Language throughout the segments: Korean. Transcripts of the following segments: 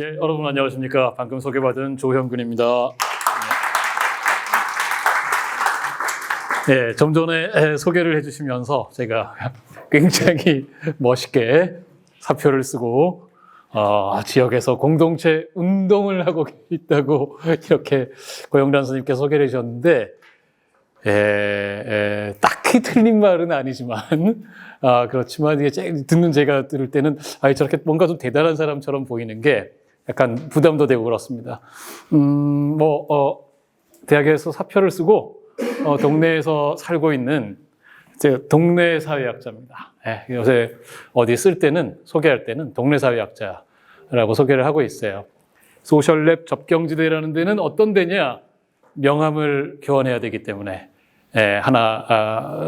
예, 여러분 안녕하십니까. 방금 소개받은 조형근입니다. 네, 좀 전에 소개를 해주시면서 제가 굉장히 멋있게 사표를 쓰고 지역에서 공동체 운동을 하고 있다고 이렇게 고영란 선생님께서 소개를 해주셨는데 딱히 틀린 말은 아니지만 그렇지만 이게 듣는 제가 들을 때는 저렇게 뭔가 좀 대단한 사람처럼 보이는 게 약간 부담도 되고 그렇습니다. 대학에서 사표를 쓰고 동네에서 살고 있는 동네 사회학자입니다. 요새 어디 쓸 때는 소개할 때는 동네 사회학자라고 소개를 하고 있어요. 소셜랩 접경지대라는 데는 어떤 데냐? 명함을 교환해야 되기 때문에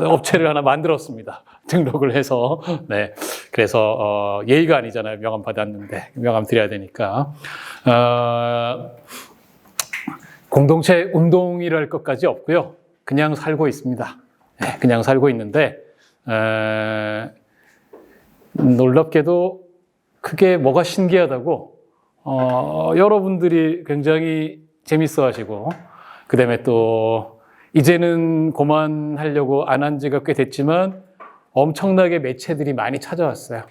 업체를 하나 만들었습니다. 등록을 해서. 네. 그래서, 예의가 아니잖아요. 명함 받았는데. 명함 드려야 되니까. 공동체 운동이랄 것까지 없고요. 그냥 살고 있습니다. 네, 그냥 살고 있는데, 놀랍게도 그게 뭐가 신기하다고, 여러분들이 굉장히 재밌어 하시고, 그 다음에 또, 이제는 그만하려고 안 한 지가 꽤 됐지만 엄청나게 매체들이 많이 찾아왔어요.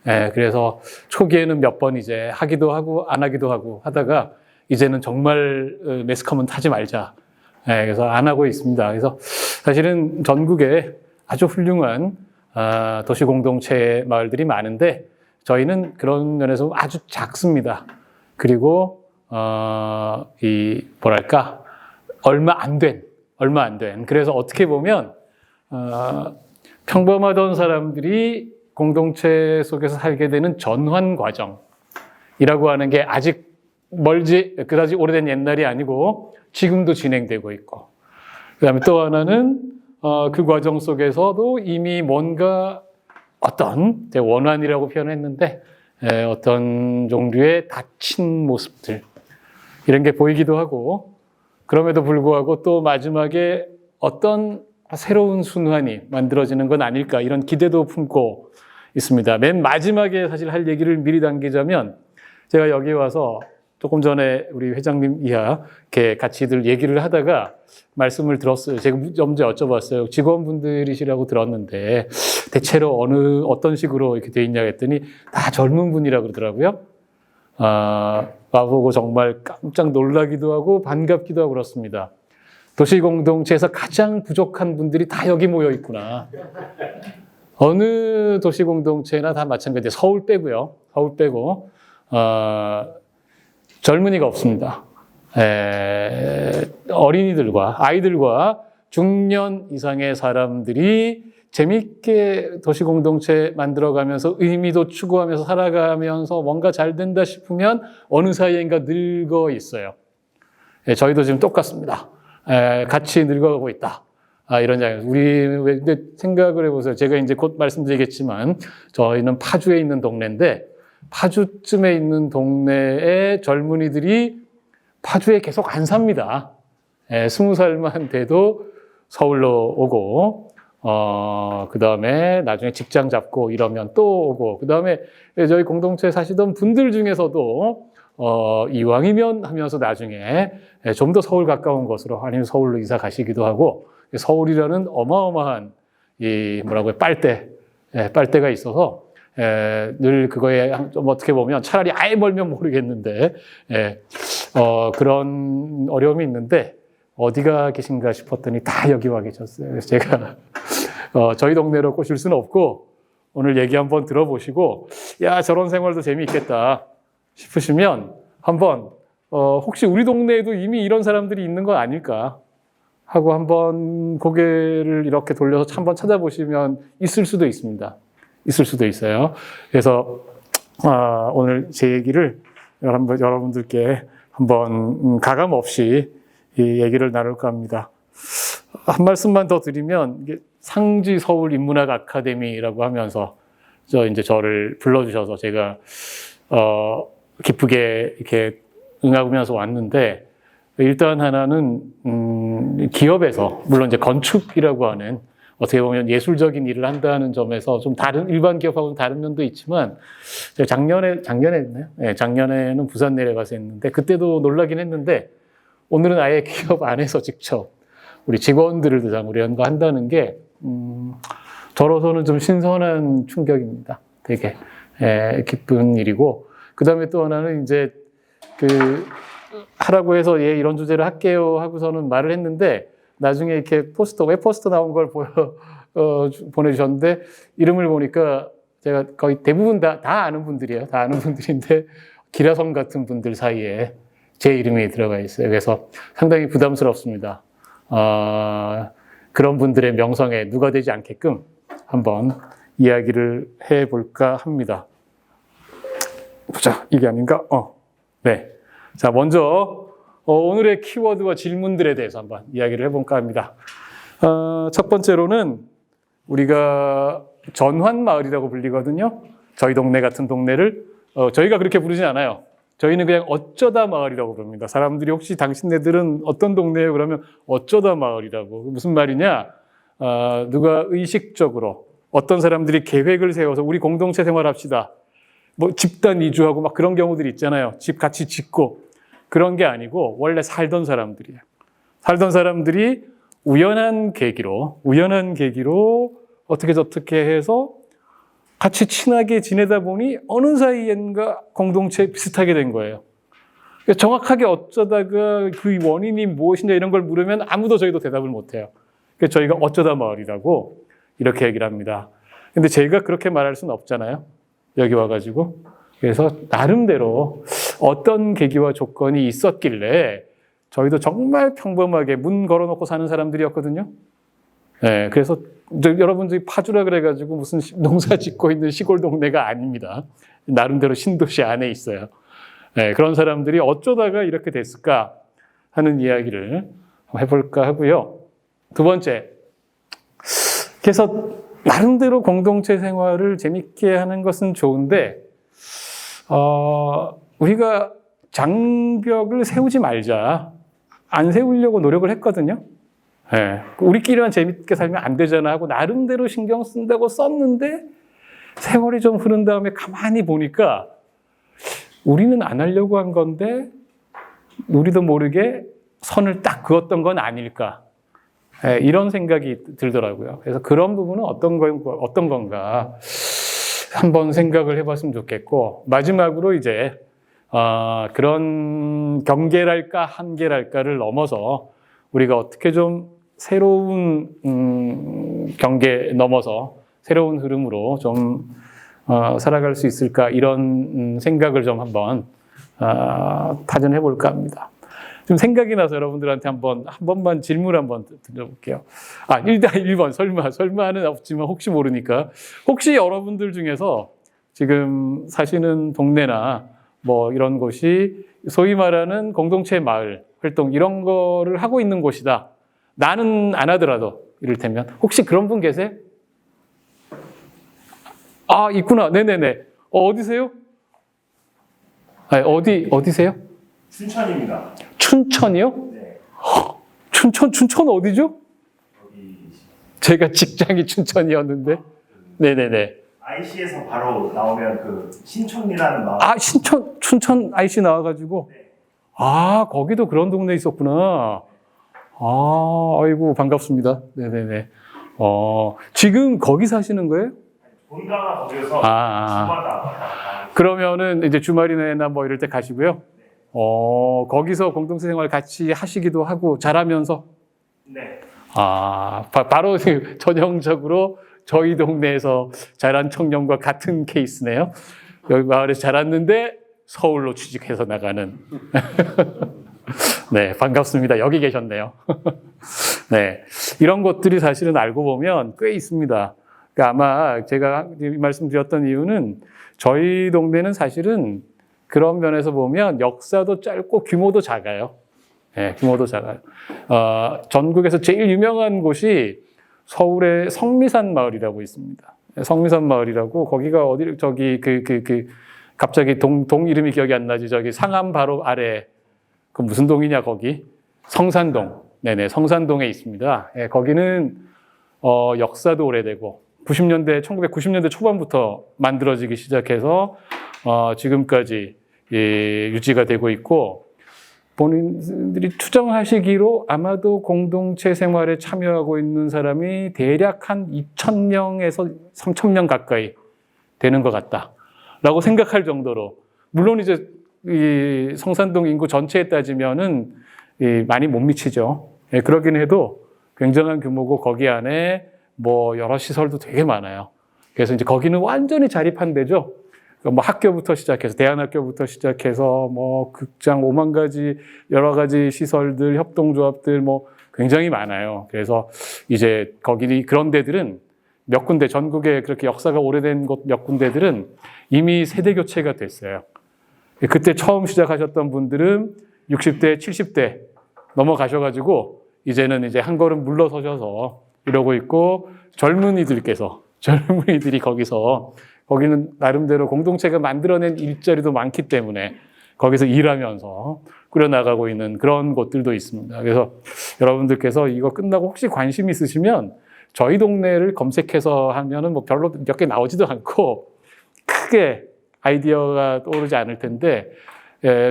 그래서 초기에는 몇 번 이제 하기도 하고 안 하기도 하고 하다가 이제는 정말 매스컴은 타지 말자. 그래서 안 하고 있습니다. 그래서 사실은 전국에 아주 훌륭한 도시공동체 마을들이 많은데 저희는 그런 면에서 아주 작습니다. 그리고 얼마 안 된. 그래서 어떻게 보면, 평범하던 사람들이 공동체 속에서 살게 되는 전환 과정이라고 하는 게 아직 그다지 오래된 옛날이 아니고 지금도 진행되고 있고. 그 다음에 또 하나는, 그 과정 속에서도 이미 뭔가 어떤, 원한이라고 표현했는데, 어떤 종류의 닫힌 모습들, 이런 게 보이기도 하고, 그럼에도 불구하고 또 마지막에 어떤 새로운 순환이 만들어지는 건 아닐까 이런 기대도 품고 있습니다. 맨 마지막에 사실 할 얘기를 미리 당기자면 제가 여기 와서 조금 전에 우리 회장님 이렇게 같이들 얘기를 하다가 말씀을 들었어요. 제가 먼저 여쭤봤어요. 직원분들이시라고 들었는데 대체로 어떤 식으로 이렇게 돼 있냐 했더니 다 젊은 분이라고 그러더라고요. 와보고 정말 깜짝 놀라기도 하고 반갑기도 하고 그렇습니다. 도시공동체에서 가장 부족한 분들이 다 여기 모여 있구나. 어느 도시공동체나 다 마찬가지예요. 서울 빼고요. 서울 빼고 젊은이가 없습니다. 아이들과 중년 이상의 사람들이 재밌게 도시공동체 만들어가면서 의미도 추구하면서 살아가면서 뭔가 잘 된다 싶으면 어느 사이인가 늙어 있어요. 저희도 지금 똑같습니다. 같이 늙어가고 있다. 이런 장면. 근데 생각을 해보세요. 제가 이제 곧 말씀드리겠지만 저희는 파주에 있는 동네인데 파주쯤에 있는 동네의 젊은이들이 파주에 계속 안 삽니다. 20살만 돼도 서울로 오고 그 다음에 나중에 직장 잡고 이러면 또 오고, 그 다음에 저희 공동체에 사시던 분들 중에서도, 이왕이면 하면서 나중에 좀 더 서울 가까운 곳으로 아니면 서울로 이사 가시기도 하고, 서울이라는 어마어마한 빨대가 있어서, 늘 그거에 좀 어떻게 보면 차라리 아예 멀면 모르겠는데, 그런 어려움이 있는데, 어디가 계신가 싶었더니 다 여기 와 계셨어요. 그래서 제가 저희 동네로 꼬실 수는 없고 오늘 얘기 한번 들어보시고 저런 생활도 재미있겠다 싶으시면 한번 혹시 우리 동네에도 이미 이런 사람들이 있는 건 아닐까 하고 한번 고개를 이렇게 돌려서 한번 찾아보시면 있을 수도 있습니다. 있을 수도 있어요. 그래서 오늘 제 얘기를 여러분들께 한번 가감 없이 이 얘기를 나눌까 합니다. 한 말씀만 더 드리면, 이게 상지 서울 인문학 아카데미라고 하면서 저를 불러주셔서 제가 기쁘게 이렇게 응하면서 왔는데, 일단 하나는 기업에서 물론 이제 건축이라고 하는 어떻게 보면 예술적인 일을 한다는 점에서 좀 다른 일반 기업하고는 다른 면도 있지만 제가 작년에 했나요? 네, 작년에는 부산 내려가서 했는데 그때도 놀라긴 했는데 오늘은 아예 기업 안에서 직접 우리 직원들을 대상으로 한 거 한다는 게 저로서는 좀 신선한 충격입니다. 되게 기쁜 일이고 그 다음에 또 하나는 이제 하라고 해서 예 이런 주제를 할게요 하고서는 말을 했는데 나중에 이렇게 웹 포스터 나온 걸 보내주셨는데 이름을 보니까 제가 거의 대부분 다 아는 분들이에요. 다 아는 분들인데 기라성 같은 분들 사이에 제 이름이 들어가 있어요. 그래서 상당히 부담스럽습니다. 그런 분들의 명성에 누가 되지 않게끔 한번 이야기를 해볼까 합니다. 보자, 이게 아닌가? 네. 자, 먼저 오늘의 키워드와 질문들에 대해서 한번 이야기를 해볼까 합니다. 첫 번째로는 우리가 전환마을이라고 불리거든요. 저희 동네 같은 동네를 저희가 그렇게 부르진 않아요. 저희는 그냥 어쩌다 마을이라고 부릅니다. 사람들이 혹시 당신네들은 어떤 동네예요? 그러면 어쩌다 마을이라고. 무슨 말이냐? 누가 의식적으로 어떤 사람들이 계획을 세워서 우리 공동체 생활합시다. 뭐 집단 이주하고 막 그런 경우들이 있잖아요. 집 같이 짓고. 그런 게 아니고 원래 살던 사람들이에요. 살던 사람들이 우연한 계기로 어떻게 해서 같이 친하게 지내다 보니 어느 사이엔가 공동체에 비슷하게 된 거예요. 그러니까 정확하게 어쩌다가 그 원인이 무엇이냐 이런 걸 물으면 아무도 저희도 대답을 못해요. 그래서 저희가 어쩌다 마을이라고 이렇게 얘기를 합니다. 근데 제가 그렇게 말할 수는 없잖아요. 여기 와가지고. 그래서 나름대로 어떤 계기와 조건이 있었길래 저희도 정말 평범하게 문 걸어놓고 사는 사람들이었거든요. 네, 그래서 여러분들이 파주라 그래가지고 무슨 농사 짓고 있는 시골 동네가 아닙니다. 나름대로 신도시 안에 있어요. 네, 그런 사람들이 어쩌다가 이렇게 됐을까 하는 이야기를 해볼까 하고요. 두 번째, 그래서 나름대로 공동체 생활을 재밌게 하는 것은 좋은데 우리가 장벽을 세우지 말자. 안 세우려고 노력을 했거든요. 네. 우리끼리만 재밌게 살면 안 되잖아 하고 나름대로 신경 쓴다고 썼는데 세월이 좀 흐른 다음에 가만히 보니까 우리는 안 하려고 한 건데 우리도 모르게 선을 딱 그었던 건 아닐까. 네, 이런 생각이 들더라고요. 그래서 그런 부분은 어떤 건가 한번 생각을 해봤으면 좋겠고 마지막으로 이제 그런 경계랄까 한계랄까를 넘어서 우리가 어떻게 좀 새로운 경계 넘어서 새로운 흐름으로 좀 살아갈 수 있을까 이런 생각을 좀 한번 타전해 볼까 합니다. 좀 생각이 나서 여러분들한테 한 번만 질문 한번 드려볼게요. 일단 1번 설마는 없지만 혹시 모르니까 혹시 여러분들 중에서 지금 사시는 동네나 뭐 이런 곳이 소위 말하는 공동체 마을 활동 이런 거를 하고 있는 곳이다. 나는 안 하더라도 이를테면 혹시 그런 분 계세요? 있구나. 네네네. 어디세요? 어디세요? 춘천입니다. 춘천이요? 네. 춘천 어디죠? 여기 제가 직장이 춘천이었는데. 네네네. IC에서 바로 나오면 그 신촌이라는 마을. 춘천 IC 나와가지고. 네. 거기도 그런 동네 있었구나. 아이고, 반갑습니다. 네네네. 지금 거기 사시는 거예요? 본가가 거기서 주마다. 그러면은 이제 주말이나 뭐 이럴 때 가시고요. 거기서 공동체 생활 같이 하시기도 하고 잘하면서. 네. 바로 전형적으로 저희 동네에서 자란 청년과 같은 케이스네요. 여기 마을에서 자랐는데 서울로 취직해서 나가는. 네, 반갑습니다. 여기 계셨네요. 네, 이런 것들이 사실은 알고 보면 꽤 있습니다. 그러니까 아마 제가 말씀드렸던 이유는 저희 동네는 사실은 그런 면에서 보면 역사도 짧고 규모도 작아요. 네, 규모도 작아요. 전국에서 제일 유명한 곳이 서울의 성미산 마을이라고 있습니다. 성미산 마을이라고 거기가 어디 갑자기 동 이름이 기억이 안 나지. 저기 상암 바로 아래 그 무슨 동이냐 거기 성산동. 네네 성산동에 있습니다. 네, 거기는 역사도 오래되고 1990년대 초반부터 만들어지기 시작해서 지금까지 유지가 되고 있고 본인들이 추정하시기로 아마도 공동체 생활에 참여하고 있는 사람이 대략 한 2,000명에서 3,000명 가까이 되는 것 같다라고 생각할 정도로 물론 이제 이 성산동 인구 전체에 따지면은 많이 못 미치죠. 예, 그러긴 해도 굉장한 규모고 거기 안에 뭐 여러 시설도 되게 많아요. 그래서 이제 거기는 완전히 자립한 데죠. 뭐 학교부터 시작해서 대안학교부터 시작해서 뭐 극장 5만 가지 여러 가지 시설들, 협동조합들 뭐 굉장히 많아요. 그래서 이제 거기 그런 데들은 몇 군데 전국에 그렇게 역사가 오래된 곳 몇 군데들은 이미 세대 교체가 됐어요. 그때 처음 시작하셨던 분들은 60대, 70대 넘어가셔가지고 이제는 이제 한 걸음 물러서셔서 이러고 있고 젊은이들이 거기는 나름대로 공동체가 만들어낸 일자리도 많기 때문에 거기서 일하면서 꾸려나가고 있는 그런 곳들도 있습니다. 그래서 여러분들께서 이거 끝나고 혹시 관심 있으시면 저희 동네를 검색해서 하면은 뭐 별로 몇 개 나오지도 않고 크게 아이디어가 떠오르지 않을 텐데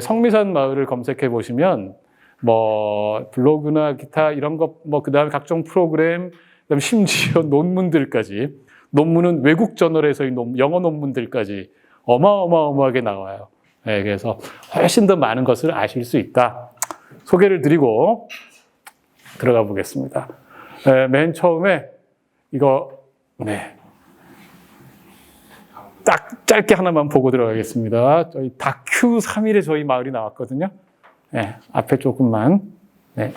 성미산 마을을 검색해 보시면 뭐 블로그나 기타 이런 거 뭐 그다음에 각종 프로그램 그다음에 심지어 논문들까지 논문은 외국 저널에서의 영어 논문들까지 어마어마하게 나와요. 네, 그래서 훨씬 더 많은 것을 아실 수 있다. 소개를 드리고 들어가 보겠습니다. 맨 처음에 이거 딱 짧게 하나만 보고 들어가겠습니다. 저희 다큐 3일에 저희 마을이 나왔거든요. 네, 앞에 조금만. 네.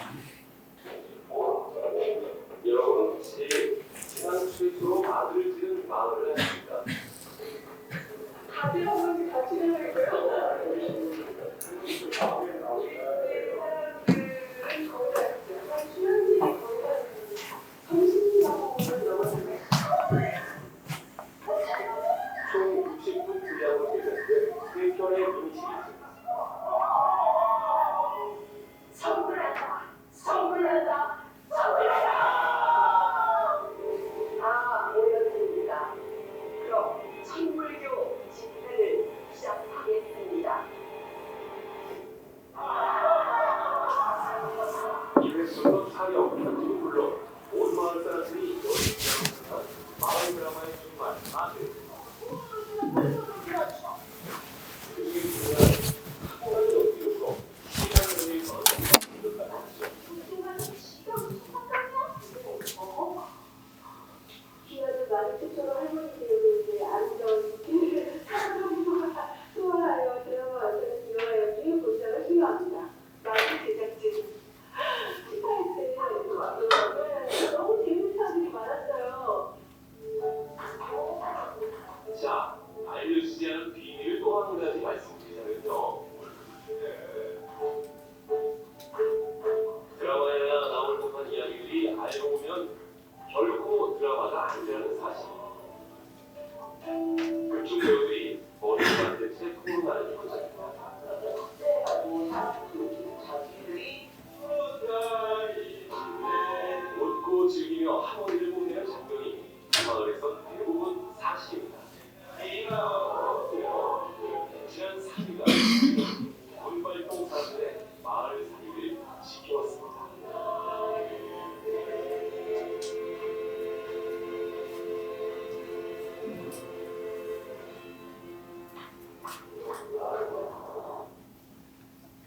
여러분 혹시 지난 최초로 아들을 지은 마을을 아십니까? 다들 어머니 같이 해볼까요? 총 60분 투자로 되는데 3편의 미니시리즈 성불한다. 오였습니다. 그럼 천불교 집회를 시작하겠습니다. 이회수로 촬영, 편집 물론 온 마을 사람들이 열심히 마을 드라마에 정말 아주 그게 중요한 학원을 어디로 시간을 위해서 기아도 마르트처럼 할머니들에게 이제 안전, 사정부가 소화하여 드라마 완전히 이뤄야 중에 볼자가 필요합니다. 마르트 제작진 식사할 때 너무 재밌는 사람들이 많았어요. 자, 알려주지 않은 비밀을 또 한 가지 말씀드리자면요. 드라마에 나올 법한 이야기들이 알고 보면 결코 드라마가 아니라는 사실. 극중 배우들이 머리만 대체 토론하는 거잖아요. 자기들이 웃고 즐기며 하모니를 뽐내는 장면이 마을에서 대부분 사실입니다. 지난 3일간 군발동 사람들의 마을 사이를 지켜왔습니다.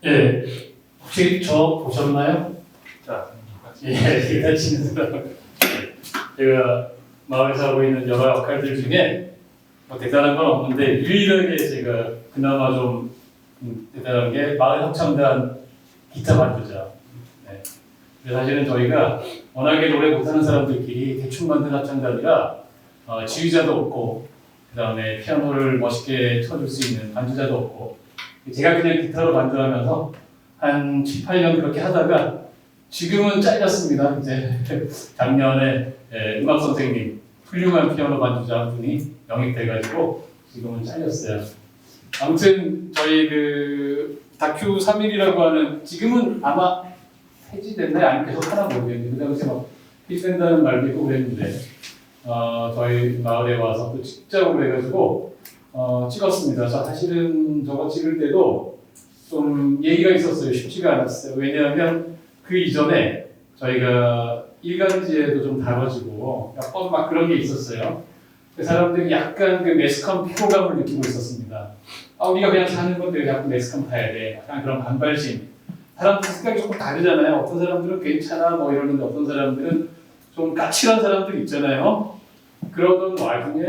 예, 혹시 저 보셨나요? 자, 제가 치는 사람. 제가 마을에 살고 있는 여러 역할들 중에 뭐 대단한 건 없는데 유일하게 제가 그나마 좀 대단한 게 마을 합창단 기타 반주자. 네. 사실은 저희가 워낙에 노래 못하는 사람들끼리 대충 만든 합창단이라 지휘자도 없고 그 다음에 피아노를 멋있게 쳐줄 수 있는 반주자도 없고 제가 그냥 기타로 반주하면서 한 7, 8년 그렇게 하다가 지금은 잘렸습니다. 이제 작년에 음악 선생님 훌륭한 피아노 반주자 한 분이 영입돼가지고 지금은 잘렸어요. 아무튼 저희 그 다큐 3일이라고 하는 지금은 아마 폐지됐나요? 아니면 계속 하나 모르겠는데 그 당시에 막 필된다는 말도 있고 그랬는데 저희 마을에 와서 또 찍자고 그래가지고 찍었습니다. 저 사실은 저거 찍을 때도 좀 얘기가 있었어요. 쉽지가 않았어요. 왜냐하면 그 이전에 저희가 일간지에도 좀 다뤄지고 몇 번 막 그런 게 있었어요. 그 사람들이 약간 그 매스컴 피로감을 느끼고 있었습니다. 우리가 그냥 사는 건데 왜 자꾸 매스컴 타야 돼? 약간 그런 반발심. 사람들 생각이 조금 다르잖아요. 어떤 사람들은 괜찮아 뭐 이러는데 어떤 사람들은 좀 까칠한 사람들 있잖아요. 그러던 와중에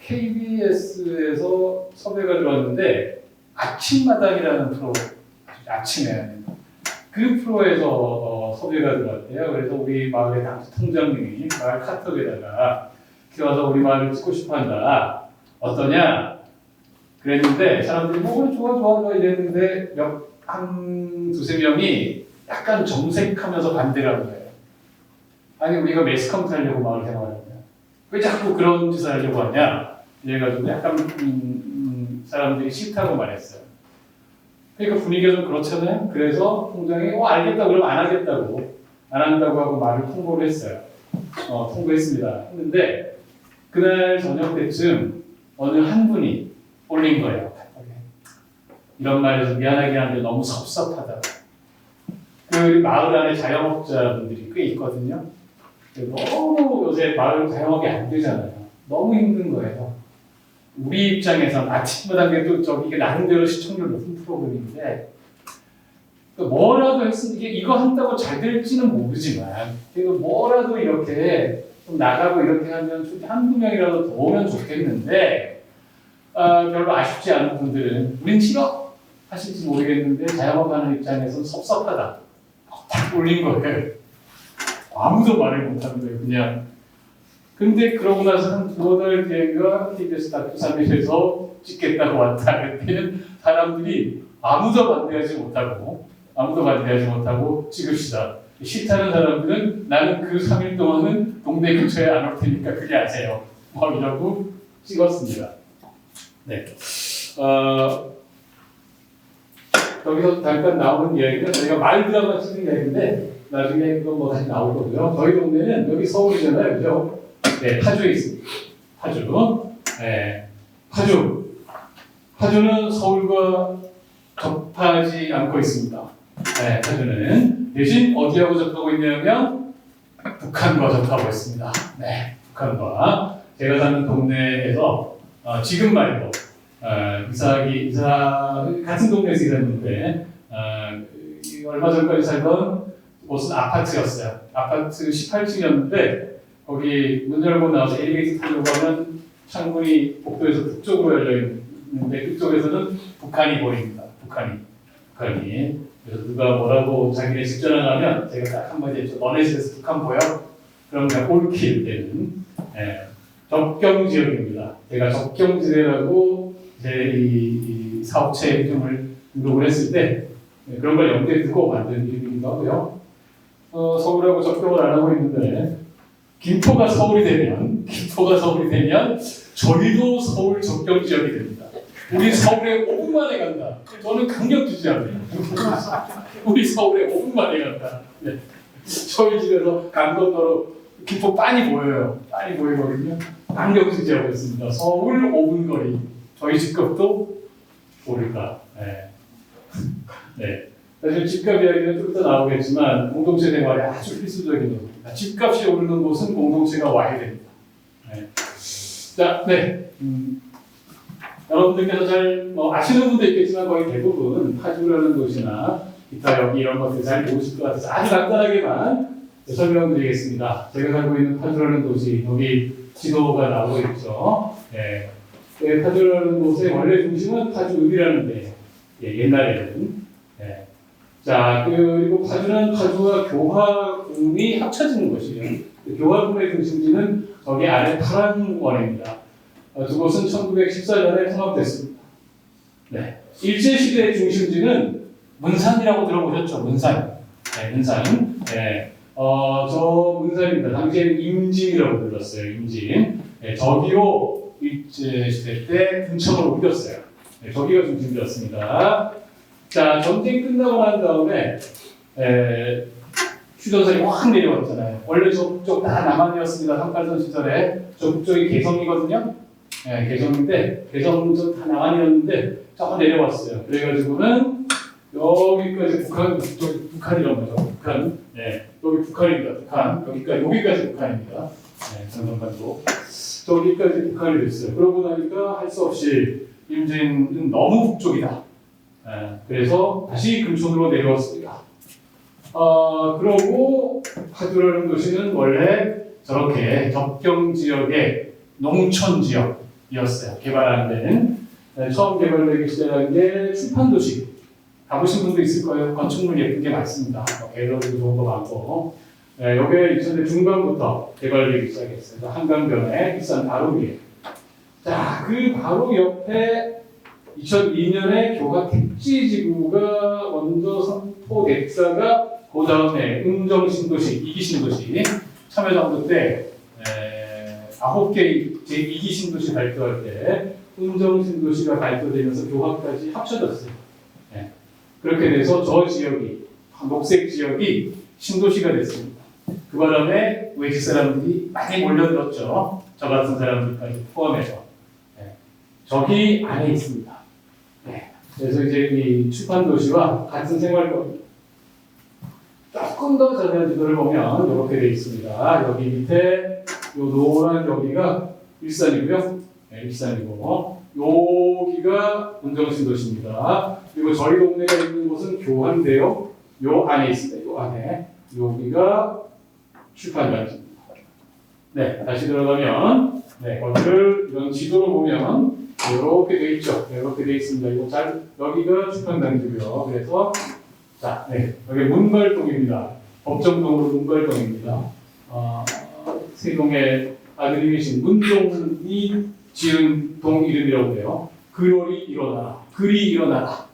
KBS에서 섭외가 들어왔는데 아침마당이라는 프로, 아침에 그 프로에서 섭외가 들어왔대요. 그래서 우리 마을의 당시 통장님이 마을 카톡에다가 와서 우리 마을을 찍고 싶어한다. 어떠냐? 그랬는데 사람들이 좋아 이랬는데 한 두세 명이 약간 정색하면서 반대를 한 거예요. 아니 우리가 매스컴 하려고 마을 개방하냐? 왜 자꾸 그런 짓을 하려고 하냐? 이래가지고 약간 사람들이 싫다고 말했어요. 그러니까 분위기가 좀 그렇잖아요. 그래서 통장이 알겠다 그러면 안 하겠다고 안 한다고 하고 말을 통보를 했어요. 통보했습니다. 했는데 그날 저녁 때쯤 어느 한 분이 올린 거예요. 이런 말해서 미안하긴 한데 너무 섭섭하다. 그 마을 안에 자영업자분들이 꽤 있거든요. 너무 요새 마을 자영업이 안 되잖아요. 너무 힘든 거예요. 우리 입장에선 아침마당에도 이게 나름대로 시청률 높은 프로그램인데 뭐라도 했으면 이거 한다고 잘 될지는 모르지만 그래도 뭐라도 이렇게 좀 나가고 이렇게 하면 한두 명이라도 더 오면 좋겠는데 별로 아쉽지 않은 분들은 우린 싫어 하실지 모르겠는데 자영업하는 입장에서는 섭섭하다. 딱 올린 거예요. 아무도 말을 못하는 거예요. 그냥. 근데 그러고 나서 한 두어 달 뒤에가 TBS 다큐 3일에서 찍겠다고 왔다. 그때는 사람들이 아무도 반대하지 못하고 찍읍시다. 싫다는 사람들은 나는 그 3일 동안은 동네 근처에 안 올 테니까 그게 아세요. 이라고 찍었습니다. 네. 여기서 잠깐 나오는 이야기는 저희가 말 드라마 찍은 이야기인데 나중에 그거 뭐 다시 나올 거고요. 저희 동네는 여기 서울이잖아요. 그죠? 네, 파주에 있습니다. 파주. 네. 파주는 서울과 접하지 않고 있습니다. 네, 파주는. 대신 어디하고 접하고 있냐면 북한과 접하고 있습니다. 네, 북한과. 제가 사는 동네에서 지금 말고 같은 동네에서 일했는데 얼마 전까지 살던 곳은 아파트였어요. 아파트 18층이었는데 거기 문 열고 나와서 엘리베이터 타려고 하면 창문이 복도에서 북쪽으로 열려 있는데 그쪽에서는 북한이 보입니다. 북한이. 그래서 누가 뭐라고 자기네 집 전화하면 제가 딱 한마디 했죠. 너네 집에서 북한 보여? 그럼 그냥 올킬 때는 접경 지역입니다. 제가 접경지대라고 제 이 사업체 이름을 등록을 했을 때 그런 걸 염두에 두고 만든 이름이기도 하고요. 서울하고 접경을 안 하고 있는데 김포가 서울이 되면 저희도 서울 접경 지역이 됩니다. 우리 서울에 5분 만에 간다. 저는 강력 지지합니다. 우리 서울에 5분 만에 간다. 네. 저희 집에서 강건도로 김포 빤히 보여요. 빤히 보이거든요. 강력 지지하고 있습니다. 서울 5분 거리. 저희 집값도 오를까. 네. 네. 사실 집값 이야기는 좀 더 나오겠지만 공동체 생활에 아주 필수적인 것입니다. 집값이 오르는 곳은 공동체가 와야 됩니다. 네. 자, 네. 여러분들께서 잘 아시는 분도 있겠지만 거의 대부분 파주라는 도시나 기타 여기 이런 것들 잘 모르실 것 같아서 아주 간단하게만 설명드리겠습니다. 제가 살고 있는 파주라는 도시, 여기 지도가 나오고 있죠. 네. 파주라는 곳의 원래 중심은 파주읍이라는 데, 옛날에는. 네. 자, 그리고 파주는 파주와 교화군이 합쳐지는 곳이에요. 교화군의 중심지는 저기 아래 파란원입니다. 두 곳은 1914년에 통합됐습니다. 네. 일제시대의 중심지는 문산이라고 들어보셨죠? 문산. 네, 문산. 네. 저 문산입니다. 당시에는 임진이라고 불렀어요. 임진. 네, 저기로 일제시대 때 군청을 옮겼어요. 네, 저기가 중심지였습니다. 자, 전쟁 끝나고 난 다음에 휴전선이 확 내려왔잖아요. 원래 저 북쪽 다 남한이었습니다. 38선 시절에. 저 북쪽이 개성이거든요. 네, 개성인데, 개성은 다 남한이었는데, 저 내려왔어요. 그래가지고는 여기까지 북한이란 거죠. 북한. 네, 여기 북한입니다. 북한. 여기까지 북한입니다. 네, 전선반도. 저기까지 북한이 됐어요. 그러고 나니까 할 수 없이 임진은 너무 북쪽이다. 그래서 다시 금천으로 내려왔습니다. 그러고 파주라는 도시는 원래 저렇게 접경 지역의 농촌 지역이었어요. 개발하는 데는. 처음 개발되기 시작한 게 출판도시. 가보신 분도 있을 거예요. 건축물 예쁜 게 많습니다. 갤러리도 좋은 거 많고. 여기에 2000년 중반부터 개발되기 시작했어요. 한강변에 비싼 바로 위에. 자, 그 바로 옆에 2002년에 교화 택지지구가 먼저 선포됐다가 그 다음에 음정신도시, 2기 신도시 참여정부 때 9개 제2기 신도시 발표할 때 음정신도시가 발표되면서 교화까지 합쳐졌어요. 네. 그렇게 돼서 저 지역이 녹색 지역이 신도시가 됐습니다. 그 바람에 외지 사람들이 많이 몰려들었죠. 저 같은 사람들까지 포함해서. 네. 저기 안에 있습니다. 네. 그래서 이제 이 출판도시와 같은 생활권 조금 더 자세한 지도를 보면 이렇게 되어 있습니다. 여기 밑에 요 노란 여기가 일산이고요. 네, 일산이고 여기가 문정신도시입니다. 그리고 저희 동네가 있는 곳은 교환인데요. 요 안에 있습니다. 요 안에 여기가 출판단지입니다. 네, 다시 들어가면 네, 거기를 이런 지도로 보면 이렇게 되어 있죠. 네, 이렇게 되어 있습니다. 이거 여기가 출판단지고요. 그래서 자, 네, 여기 문발동입니다. 법정동으로 문발동입니다. 세동의 아드님이신 문종이 지은 동 이름이라고 해요. 글이 일어나라. 글이 일어나라.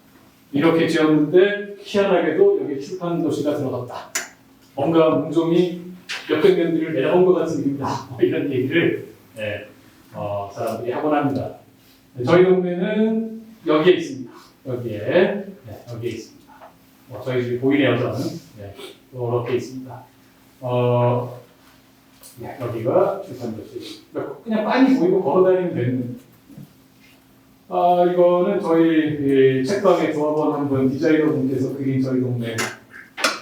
이렇게 지었는데 희한하게도 여기 출판도시가 들어갔다. 뭔가 문종이 몇백 년들을 내려온 것 같은 느낌이다. 이런 얘기를 네, 사람들이 하곤 합니다. 네, 저희 동네는 여기에 있습니다. 여기에 있습니다. 저희 집이 보이네요, 저는. 네, 이렇게 있습니다. 네, 여기가 출판도시. 그냥 빤히 보이고 걸어다니면 되는. 이거는 저희 책방에 조합원 한 분, 디자이너 분께서 그린 저희 동네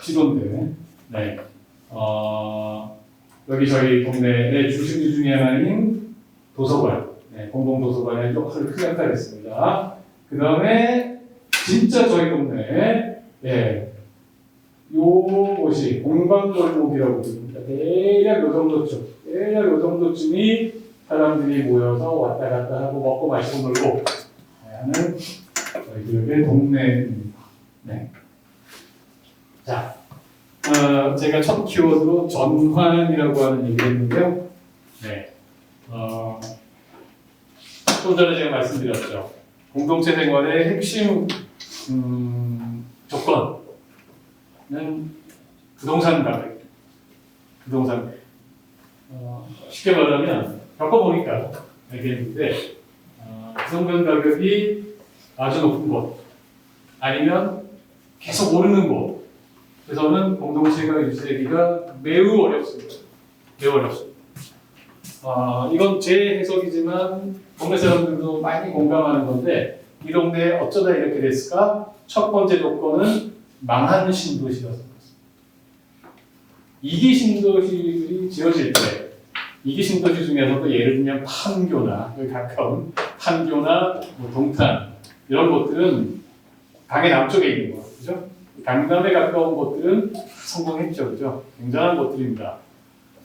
지도인데, 네. 여기 저희 동네의 중심지 중에 하나인 도서관, 네, 공공도서관의 역할을 크게 역할했습니다. 그 다음에 진짜 저희 동네, 네, 요곳이 공방골목이라고 부릅니다. 대략 요 정도쯤이 사람들이 모여서 왔다 갔다 하고 먹고 마시고 놀고 하는 저희들의 동네입니다. 네. 자, 제가 첫 키워드로 전환이라고 하는 얘기를 했는데요. 네. 좀 전에 제가 말씀드렸죠. 공동체 생활의 핵심 조건은 부동산 가격. 부동산 가격. 쉽게 말하면 겪어보니까 알겠는데 부동산 가격이 아주 높은 곳 아니면 계속 오르는 곳에서는 공동체가 유지되기가 매우 어렵습니다. 매우 어렵습니다. 이건 제 해석이지만 동네 사람들도 많이 공감하는 건데 이 동네에 어쩌다 이렇게 됐을까? 첫 번째 조건은 망한 신도시라서 그렇습니다. 2기 신도시들이 지어질 때 2기 신도시 중에서도 예를 들면 판교나 여기 가까운 판교나 뭐 동탄 이런 곳들은 강의 남쪽에 있는 거, 그죠? 강남에 가까운 곳들은 성공했죠, 그죠? 굉장한 곳들입니다.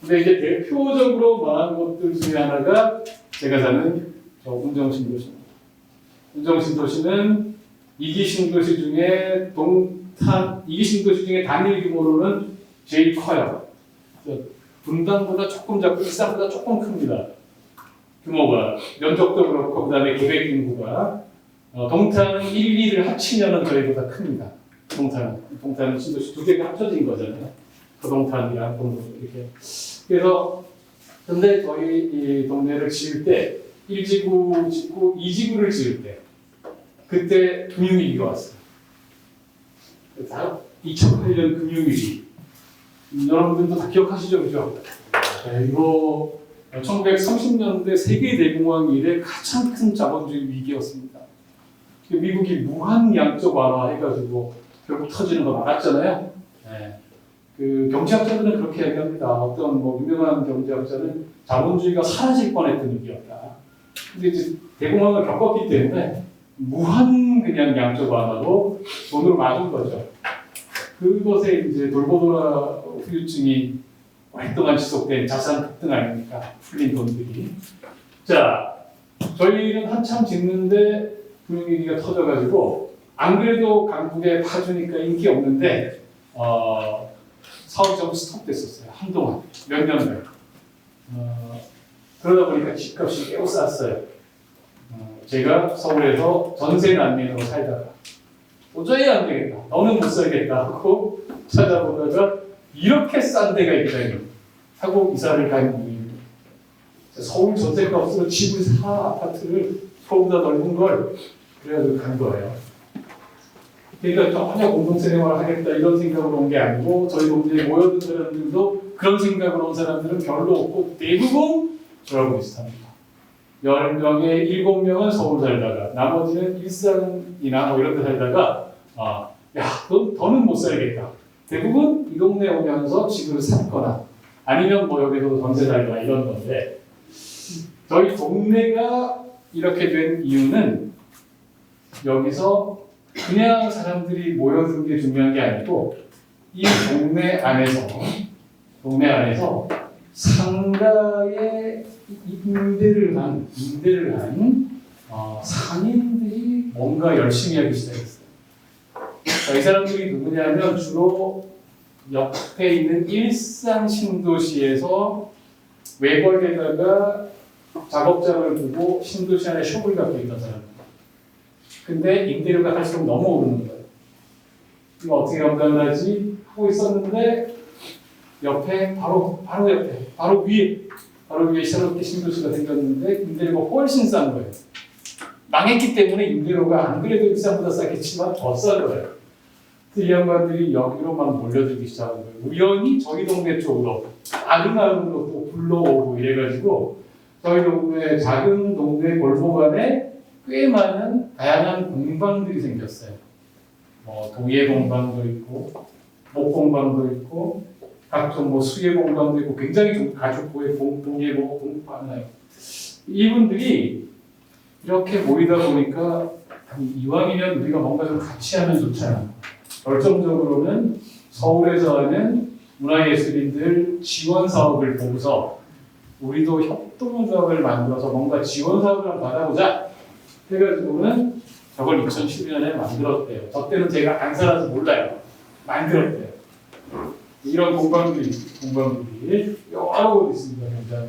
근데 이제 대표적으로 망한 곳들 중에 하나가 제가 사는 저 운정신도시입니다. 운정신도시는 2기 신도시 중에 2기 신도시 중에 단일 규모로는 제일 커요. 분당보다 조금 작고 일산보다 조금 큽니다. 규모가 면적도 그렇고 그 다음에 계획 인구가 동탄 1, 2를 합치면은 저희보다 큽니다. 동탄은 신도시 두 개가 합쳐진 거잖아요. 서동탄이랑 동동 이렇게. 그래서 근데 저희 이 동네를 지을 때 1지구 짓고 2지구를 지을 때 그때 금융위기가 왔어요. 2008년 금융위기. 여러분들도 다 기억하시죠, 그죠? 네, 이거 1930년대 세계 대공황 이래 가장 큰 자본주의 위기였습니다. 미국이 무한 양적 완화해가지고 결국 터지는 거 막았잖아요. 네. 그 경제학자들은 그렇게 얘기합니다. 어떤 뭐 유명한 경제학자는 자본주의가 사라질 뻔했던 위기였다. 근데 이제 대공황을 겪었기 때문에 무한 그냥 양적 완화로 돈으로 막은 거죠. 그것에 이제 돌고 돌아 후유증이 오랫동안 지속된 자산 급등 아닙니까? 풀린 돈들이. 자, 저희는 한참 짓는데 금융위기가 터져가지고 안 그래도 강북에 파주니까 인기 없는데 사업이 좀 스톱됐었어요. 한동안 몇 년을. 그러다 보니까 집값이 매우 쌌어요. 제가 서울에서 전세 난민으로 살다가 도저히 안 되겠다. 너는 못 살겠다 하고 찾아보다가 이렇게 싼 데가 있다니 하고 이사를 간 이유입니다. 서울 전세값으로 집을 사 아파트를 서울보다 넓은 걸 그래가지고 간 거예요. 그러니까 전혀 공동체 생활을 하겠다 이런 생각으로 온 게 아니고 저희 동네에 모여든 사람들도 그런 생각으로 온 사람들은 별로 없고 대부분 저하고 비슷합니다. 10명에 7명은 서울 살다가 나머지는 일산이나 뭐 이런 데 살다가 야, 넌 더는 못 살겠다. 대부분 이 동네 오면서 집을 샀거나 아니면 뭐 여기서 전세 살거나 이런 건데 저희 동네가 이렇게 된 이유는 여기서 그냥 사람들이 모여든 게 중요한 게 아니고 이 동네 안에서 상가에 임대를 한 상인들이 뭔가 열심히 하기 시작했어요. 이 사람들이 누구냐면 주로 옆에 있는 일산 신도시에서 외곽에다가 작업장을 두고 신도시 안에 숍을 갖고 있던 사람들. 근데 임대료가 갈수록 너무 오르는 거예요. 이거 어떻게 감당하지 하고 있었는데 옆에 바로 위에 새롭게 신도시가 생겼는데 임대료가 훨씬 싼 거예요. 망했기 때문에 임대료가 안 그래도 일산보다 싸겠지만 더 싼 거예요. 이 양반들이 여기로 막 몰려들기 시작한 거예요. 우연히 저희 동네 쪽으로 아름아름으로 또 불러오고 이래가지고 저희 동네 작은 동네 골목 안에 꽤 많은 다양한 공방들이 생겼어요. 뭐 동예 공방도 있고 목 공방도 있고 각종 뭐 수예 공방도 있고 굉장히 좀 가죽고의 동예 공방이나요. 이분들이 이렇게 모이다 보니까 이왕이면 우리가 뭔가 좀 같이 하면 좋잖아. 결정적으로는 서울에서 하는 문화예술인들 지원 사업을 보고서 우리도 협동조합을 만들어서 뭔가 지원 사업을 한번 받아보자 해가지고는 저걸 2012년에 만들었대요. 저 때는 제가 안 살아서 몰라요. 만들었대요. 이런 공방들이 여러 곳 있습니다. 굉장히.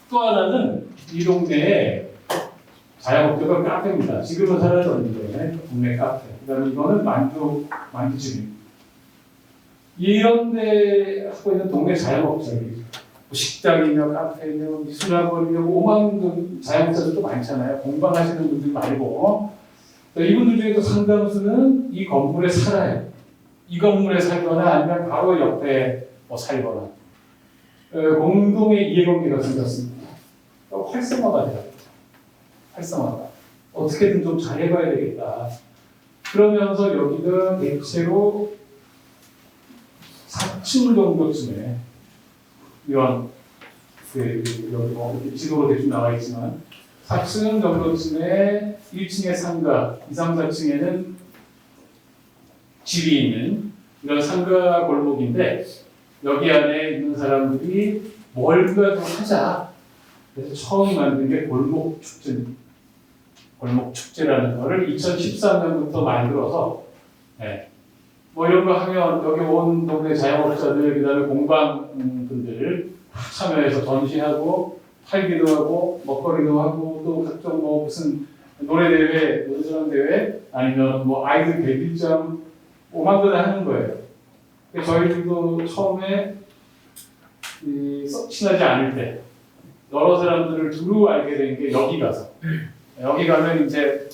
또 하나는 이 동네에 자영업자가 카페입니다. 지금은 사라졌는데 동네 카페. 그다음에 이거는 만두집입니다. 이런 데 하고 있는 동네 자영업자들이 식당이며 카페며 미술학원이며 오만 자영업자들도 많잖아요. 공방하시는 분들 말고 이분들 중에도 상당수는 이 건물에 살아요. 이 건물에 살거나 아니면 바로 옆에 살거나 공동의 이해관계가 생겼습니다. 활성화가 돼요. 활성화가. 어떻게든 좀 잘해봐야 되겠다. 그러면서 여기가 대체로 4층 정도쯤에 이런 여기 뭐 지도로 대충 나와 있지만 4층 정도쯤에 1층에 상가, 2, 3, 4층에는 집이 있는 이런 상가 골목인데 여기 안에 있는 사람들이 뭔가 좀 하자. 그래서 처음 만든 게 골목 축제입니다. 골목 축제라는 거를 2013년부터 만들어서 뭐 이런 거 하면 여기 온 동네 자영업자들 그다음에 공방분들 참여해서 전시하고 팔기도 하고 먹거리도 하고 또 각종 뭐 무슨 노래 대회, 노래자랑 대회 아니면 뭐 아이들 데뷔장 오만거나 하는 거예요. 저희들도 처음에 썩 친하지 않을 때 여러 사람들을 두루 알게 된 게 여기 가서 여기 가면 이제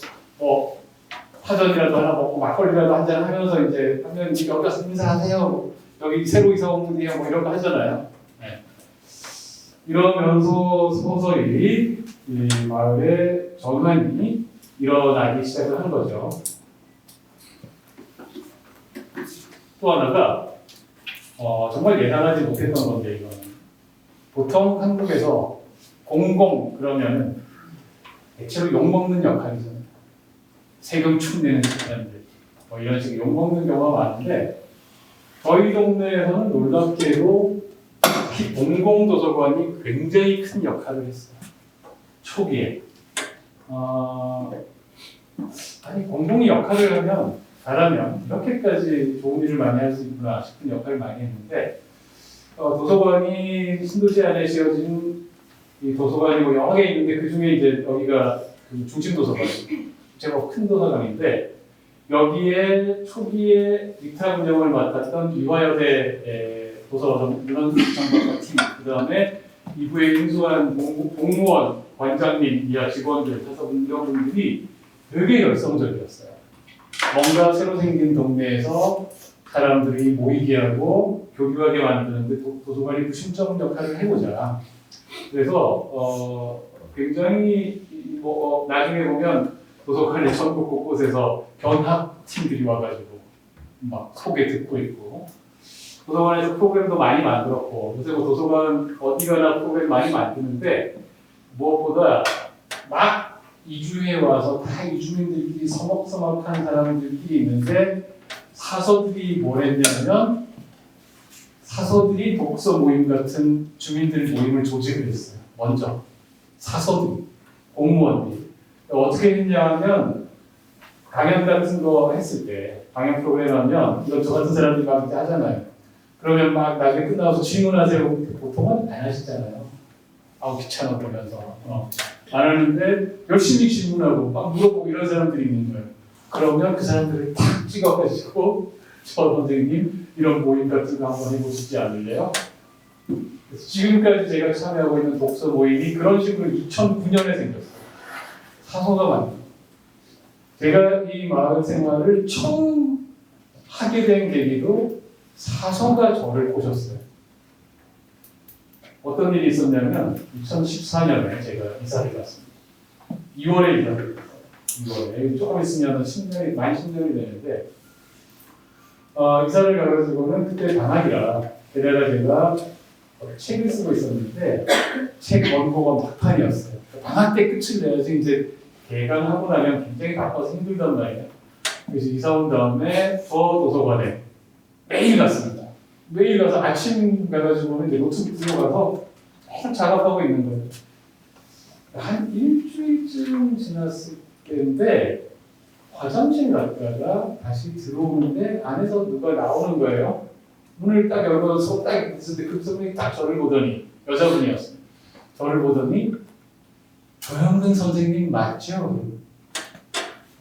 파전이라도 하나 먹고 막걸리라도 한잔 하면서 이제 하면 여기 가서 인사하세요. 저기 새로 이사 온 분이야 뭐 이런 거 하잖아요. 네. 이러면서 서서히 이 마을의 전환이 일어나기 시작을 한 거죠. 또 하나가 정말 예상하지 못했던 건데 이거는 보통 한국에서 공공 그러면은 대체로 욕먹는 역할이잖아요. 세금 축내는 사람들 뭐 이런 식으로 욕먹는 경우가 많은데 저희 동네에서는 놀랍게도 특히 공공도서관이 굉장히 큰 역할을 했어요. 초기에. 아니 공공이 역할을 하면 잘하면 이렇게까지 좋은 일을 많이 할 수 있구나 싶은 역할을 많이 했는데 도서관이 신도시 안에 지어진 이 도서관이 뭐 여러 개 있는데 그 중에 이제 여기가 그 중심 도서관, 제법 큰 도서관인데 여기에 초기에 리타 운영을 맡았던 이화여대 도서관장박사 팀, 그 다음에 이후에 인수한 공무원, 관장님 이하 직원들, 다섯 운영분들이 되게 열성적이었어요. 뭔가 새로 생긴 동네에서 사람들이 모이게 하고 교류하게 만드는데 도서관이 무심점 역할을 해보자. 그래서 굉장히 나중에 보면 도서관의 전국 곳곳에서 견학팀들이 와가지고 막 소개 듣고 있고 도서관에서 프로그램도 많이 만들었고 요새 뭐 도서관 어디 가나 프로그램 많이 만드는데 무엇보다 막 이주해 와서 다 이주민들끼리 서먹서먹한 사람들끼리 있는데 사서들이 뭘 했냐면 사서들이 독서 모임 같은 주민들 모임을 조직을 했어요. 먼저 사서들, 공무원들이 어떻게 했냐면 강연 같은 거 했을 때 강연 프로그램 하면 이건 저 같은 사람들이 막 이렇게 하잖아요. 그러면 막 나중에 끝나서 질문하세요. 보통은 안 하시잖아요. 아우 귀찮아 그러면서 안 하는데 열심히 질문하고 막 물어보고 이런 사람들이 있는 거예요. 그러면 그 사람들을 탁 찍어가지고 저 선생님 이런 모임 같은 거 한번 해보시지 않을래요? 그래서 지금까지 제가 참여하고 있는 독서 모임이 그런 식으로 2009년에 생겼어요. 사서가 만든. 제가 이 마을 생활을 처음 하게 된 계기도 사서가 저를 꼬셨어요. 어떤 일이 있었냐면 2014년에 제가 이사를 갔습니다. 2월에 이사를 갔어요. 2월에 조금 있으면 10년이 많이 10년이 되는데 이사를 가가지고는 그때 방학이라 게다가 제가 책을 쓰고 있었는데 책 원고가 막판이었어요. 방학 때 끝을 내야지 이제 개강하고 나면 굉장히 바빠서 힘들단 말이에요. 그래서 이사 온 다음에 저 도서관에 매일 갔습니다. 매일 가서 아침 가가지고는 이제 노트북 들고 가서 계속 작업하고 있는 거예요. 한 일주일쯤 지났을 때인데 화장실 갔다가 다시 들어오는데 안에서 누가 나오는 거예요. 문을 딱 열어서 딱 있을 때 그 분이 딱 저를 보더니 여자분이었습니다. 저를 보더니 조영근 선생님 맞죠?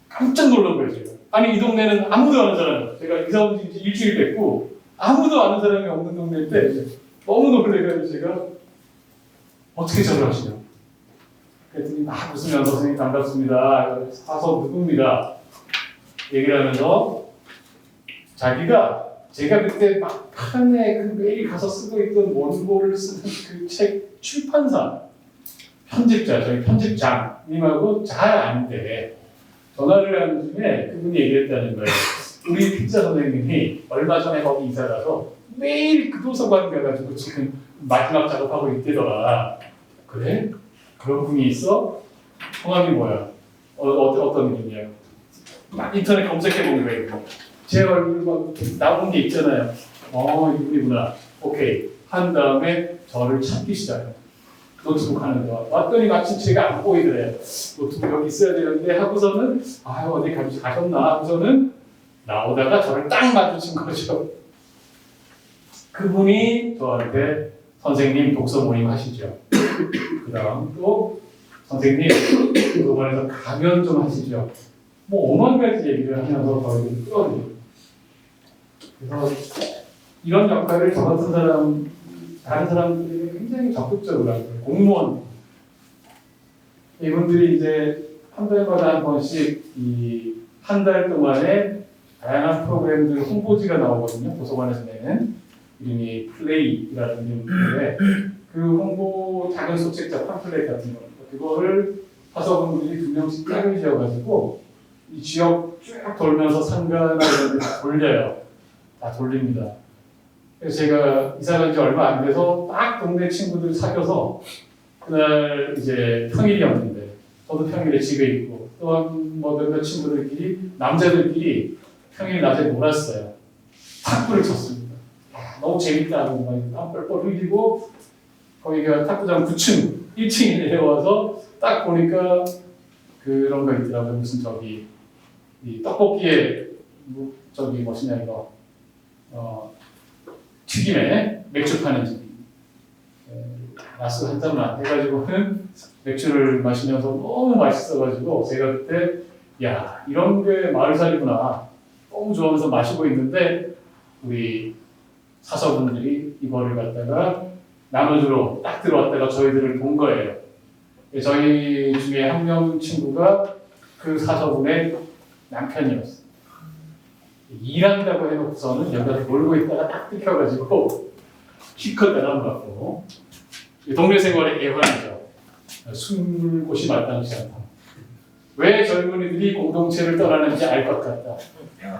깜짝 놀란 거예요. 제가. 아니 이 동네는 아무도 아는 사람이 제가 이사 온 지 일주일 됐고 아무도 아는 사람이 없는 동네인데 너무 놀래가지고 제가 어떻게 저를 아시냐? 그랬더니 막 웃으면서 선생님 반갑습니다. 사서 누굽니다. 얘기를 하면서 자기가 제가 그때 막판에 그 매일 가서 쓰고 있던 원고를 쓰는 그 책 출판사 편집자, 저희 편집장님하고 잘 아는데 전화를 하는 중에 그분이 얘기했다는 거예요. 우리 피자 선생님이 얼마 전에 거기 이사 가서 매일 그 도서관 가가지고 지금 마지막 작업하고 있대더라. 그래? 그런 분이 있어? 성함이 뭐야? 어떤 이름이야? 막 인터넷 검색해본 거예요. 제 얼굴 막 나온 게 있잖아요. 이분이구나. 오케이. 한 다음에 저를 찾기 시작해요. 노트북 하는 거. 왔더니 마침 제가 안 보이더래요. 노트북 여기 있어야 되는데 하고서는 어디 가셨나 하고서는 나오다가 저를 딱 마주친 거죠. 그분이 저한테 선생님 독서 모임 하시죠. 그 다음 또 선생님 도서관에서 강연 좀 하시죠. 뭐 5만 가지 얘기를 하면서 저희를 끌어들여요. 그래서 이런 역할을 저 같은 사람, 다른 사람들이 굉장히 적극적으로 하고 공무원 이분들이 이제 한 달마다 한 번씩 이 한 달 동안에 다양한 프로그램들 홍보지가 나오거든요. 도서관에서 내는 이름이 플레이라는 이름인데 그 홍보 작은 소책자 팜플렛 같은 거 그거를 화서분들이 2명씩 짝을 지어가지고 이 지역 쭉 돌면서 상가나 이런 데 다 돌려요. 다 돌립니다. 그래서 제가 이사 간 지 얼마 안 돼서 딱 동네 친구들 사귀어서 그날 이제 평일이었는데 저도 평일에 집에 있고 또한 뭐 몇몇 친구들끼리 남자들끼리 평일 낮에 놀았어요. 탁구를 쳤습니다. 너무 재밌다고 막 뻘뻘 흘리고 거기가 탁구장 9층, 1층에 내려와서 딱 보니까 그런 거 있더라고요. 무슨 저기 이 떡볶이에 저기 뭐시냐 이거 튀김에 맥주 파는 집. 라스 한 잔만 해가지고는 맥주를 마시면서 너무 맛있어가지고 제가 그때 야 이런 게 마을살이구나 너무 좋아하면서 마시고 있는데 우리 사서분들이 이거를 갖다가 나눠주러 딱 들어왔다가 저희들을 본 거예요. 저희 중에 한 명 친구가 그 사서분의 남편이었어요. 일한다고 해놓고서는 여기서 놀고 있다가 딱 뜯겨가지고 키컷 내려놓고 동네 생활의 애환이죠. 숨을 곳이 마땅치 않다. 왜 젊은이들이 공동체를 떠나는지 알 것 같다.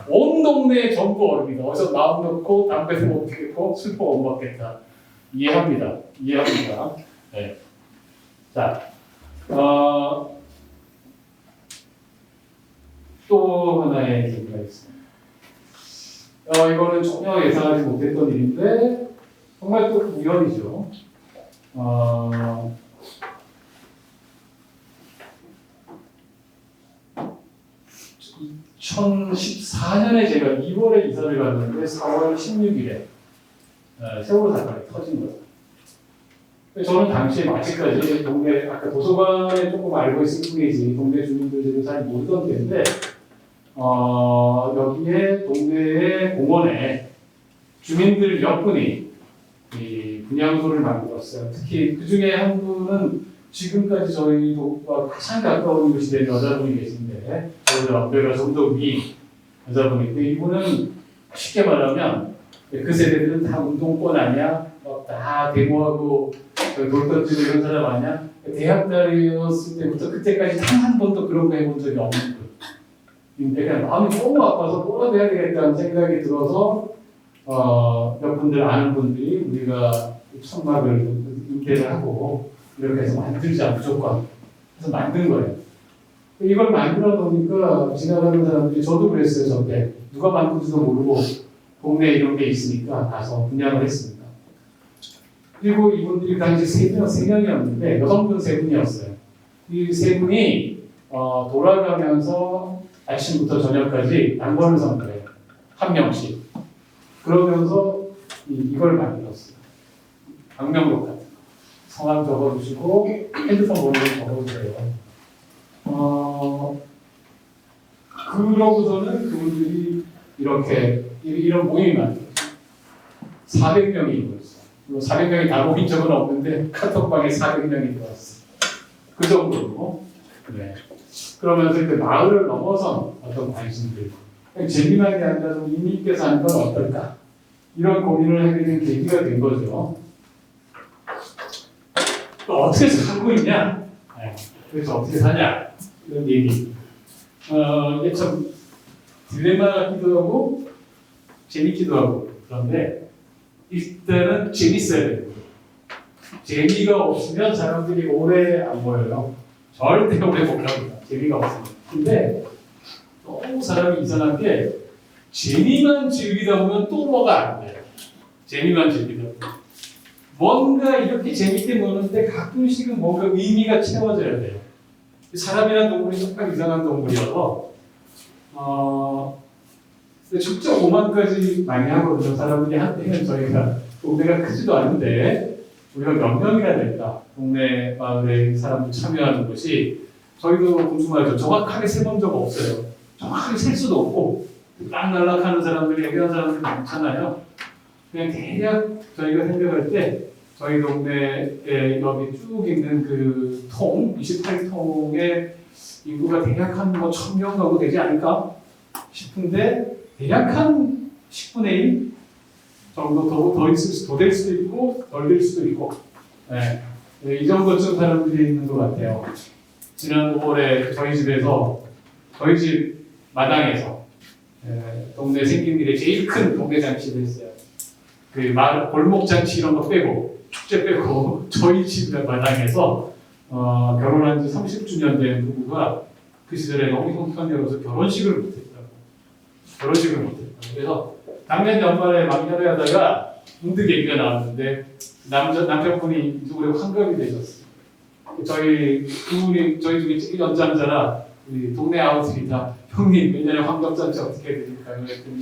온 동네 전부 어른이다. 어디서 마음 놓고 담배도 못 피겠고 술도 못 먹겠다. 이해합니다. 이해합니다. 네. 자, 또 하나의 얘기가 있습니다. 이거는 전혀 예상하지 못했던 일인데 정말 또 우연이죠. 2014년에 제가 2월에 이사를 갔는데 4월 16일에 세월호 사건이 터진 거죠. 저는 당시에 아직까지 동네 아까 도서관에 조금 알고 있을 뿐이지 동네 주민들은 잘 모르던 데인데 여기에 동네의 공원에 주민들 몇 분이 이 분향소를 만들었어요. 특히 그 중에 한 분은 지금까지 저희와 가장 가까운 곳이 된 여자분이 계신데 저희가 엄배가 좀 더 위 여자분인데 이분은 쉽게 말하면 그 세대들은 다 운동권 아니야? 막 다 데모하고 돌 던지고 이런 사람 아니야? 대학 다녔을 때부터 그때까지 단 한 번도 그런 거 해본 적이 없는 거예요. 근데 그냥 마음이 너무 아파서 뭐라도 해야 되겠다는 생각이 들어서 몇 분들 아는 분들이 우리가 천막을 임대를 하고 이렇게 해서 만들자 무조건 해서 만든 거예요. 이걸 만들어 놓으니까 지나가는 사람들이 저도 그랬어요. 저때 누가 만든지도 모르고 동네에 이런 게 있으니까 가서 분양을 했습니다. 그리고 이분들이 그 당시 세 명이었는데 여성분 3분이었어요. 이 3분이 돌아가면서 아침부터 저녁까지 당번을 선거해요. 한 명씩. 그러면서 이걸 만들었어요. 방명록 같은 거. 성함 적어주시고 핸드폰 번호를 적어주세요. 그러고서는 그분들이 이렇게 이런 모임이 만들었어요. 400명이 이루어졌어요. 400명이 다 모인 적은 없는데 카톡방에 400명이 들어왔어요. 그 정도로. 네. 그러면서 이제 마을을 넘어선 어떤 관심들. 재미나게 앉아서 이민께서 하는 건 어떨까? 이런 고민을 하게 된 계기가 된 거죠. 또 어떻게 살고 있냐? 네. 그래서 어떻게 사냐? 이런 얘기. 이게 참 딜레마 같기도 하고 재밌기도 하고 그런데 일단은 재밌어야 돼요. 재미가 없으면 사람들이 오래 안 모여요. 절대 오래 못 갑니다. 재미가 없으면. 근데 너무 사람이 이상한 게 재미만 즐기다 보면 또 뭐가 안 돼요. 재미만 즐기다 보면. 뭔가 이렇게 재밌게 노는데 가끔씩은 뭔가 의미가 채워져야 돼요. 사람이란 동물이 정말 이상한 동물이어서 근데 직접 5만까지 많이 하거든요. 사람들이 한때는 저희가 동네가 크지도 않은데 우리가 몇 명이나 될까? 동네 마을에 사람들 참여하는 것이 저희도 궁금하죠. 정확하게 세본 적 없어요. 정확하게 셀 수도 없고 딱 날락하는 사람들이 얘기하는 사람들이 많잖아요. 그냥 대략 저희가 생각할 때 저희 동네에 여기 쭉 있는 그 28통의 인구가 대략 한 1000명 정도 되지 않을까 싶은데 대략 한 10분의 1 정도 더 있을 더 될 수도 있고 덜 될 수도 있고 네. 네, 이 정도쯤 사람들이 있는 것 같아요. 지난 5월에 저희 집에서 저희 집 마당에서 동네 생긴 일에 제일 큰 동네 잔치를 했어요. 그 마을 골목 잔치 이런 거 빼고 축제 빼고 저희 집 마당에서 결혼한 지 30주년 된 부부가 그 시절에 너무 형편이어서 결혼식을 못했다고. 결혼식을 못했다고. 그래서 작년 연말에 막년회 하다가 문득 얘기가 나왔는데 남편분이 누구라고 환갑이 되셨어요. 저희 그분이 저희 중에 제일 연장자라 우리 동네 아우들이 다 형님 내년에 환갑잔치 어떻게 해야 됩니까? 그랬더니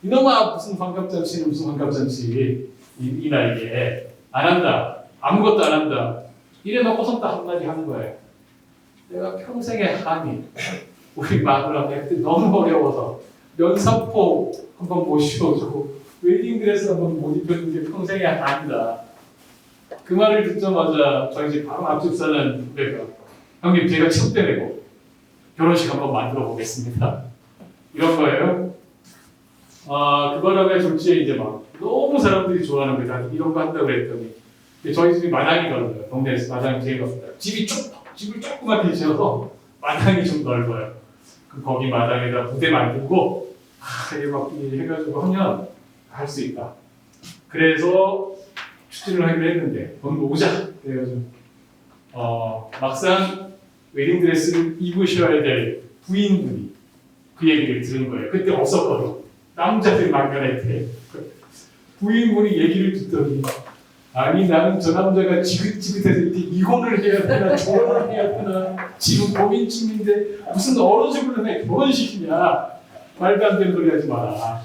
이놈아 무슨 환갑잔치는 무슨 환갑잔치 이 나이에 안 한다. 아무것도 안 한다. 이래 놓고선 또 한마디 하는 거예요. 내가 평생의 한이 우리 마누라 그때 너무 어려워서 면사포 한번 못 씌워주고 웨딩드레스 한번 못 입혀준 게 평생의 한이다. 그 말을 듣자마자 저희 집 바로 앞집 사는 후배가 형님 제가 첩대 내고 결혼식 한번 만들어 보겠습니다. 이런 거예요. 그 바람에 졸지에 이제 막 너무 사람들이 좋아하는 거예요. 다 이런 거 한다고 그랬더니 저희 집이 마당이거든요. 동네에서 마당이 제일 넓어요. 집을 조그맣게 지어서 마당이 좀 넓어요. 거기 마당에다 무대 만들고 이렇게 막 해가지고 하면 할 수 있다. 그래서 추진을 하기로 했는데 돈 모으자. 그래가지고 막상 웨딩드레스를 입으셔야 될 부인분이 그 얘기를 들은 거예요. 그때 없었거든. 남자들 막연할 때 부인분이 얘기를 듣더니 아니 나는 저 남자가 지긋지긋해서 이렇게 이혼을 해야 되나 결혼을 해야 되나 지금 고민 중인데 무슨 어른식으로 해 결혼시키냐 말도 안 되는 소리 하지 마라.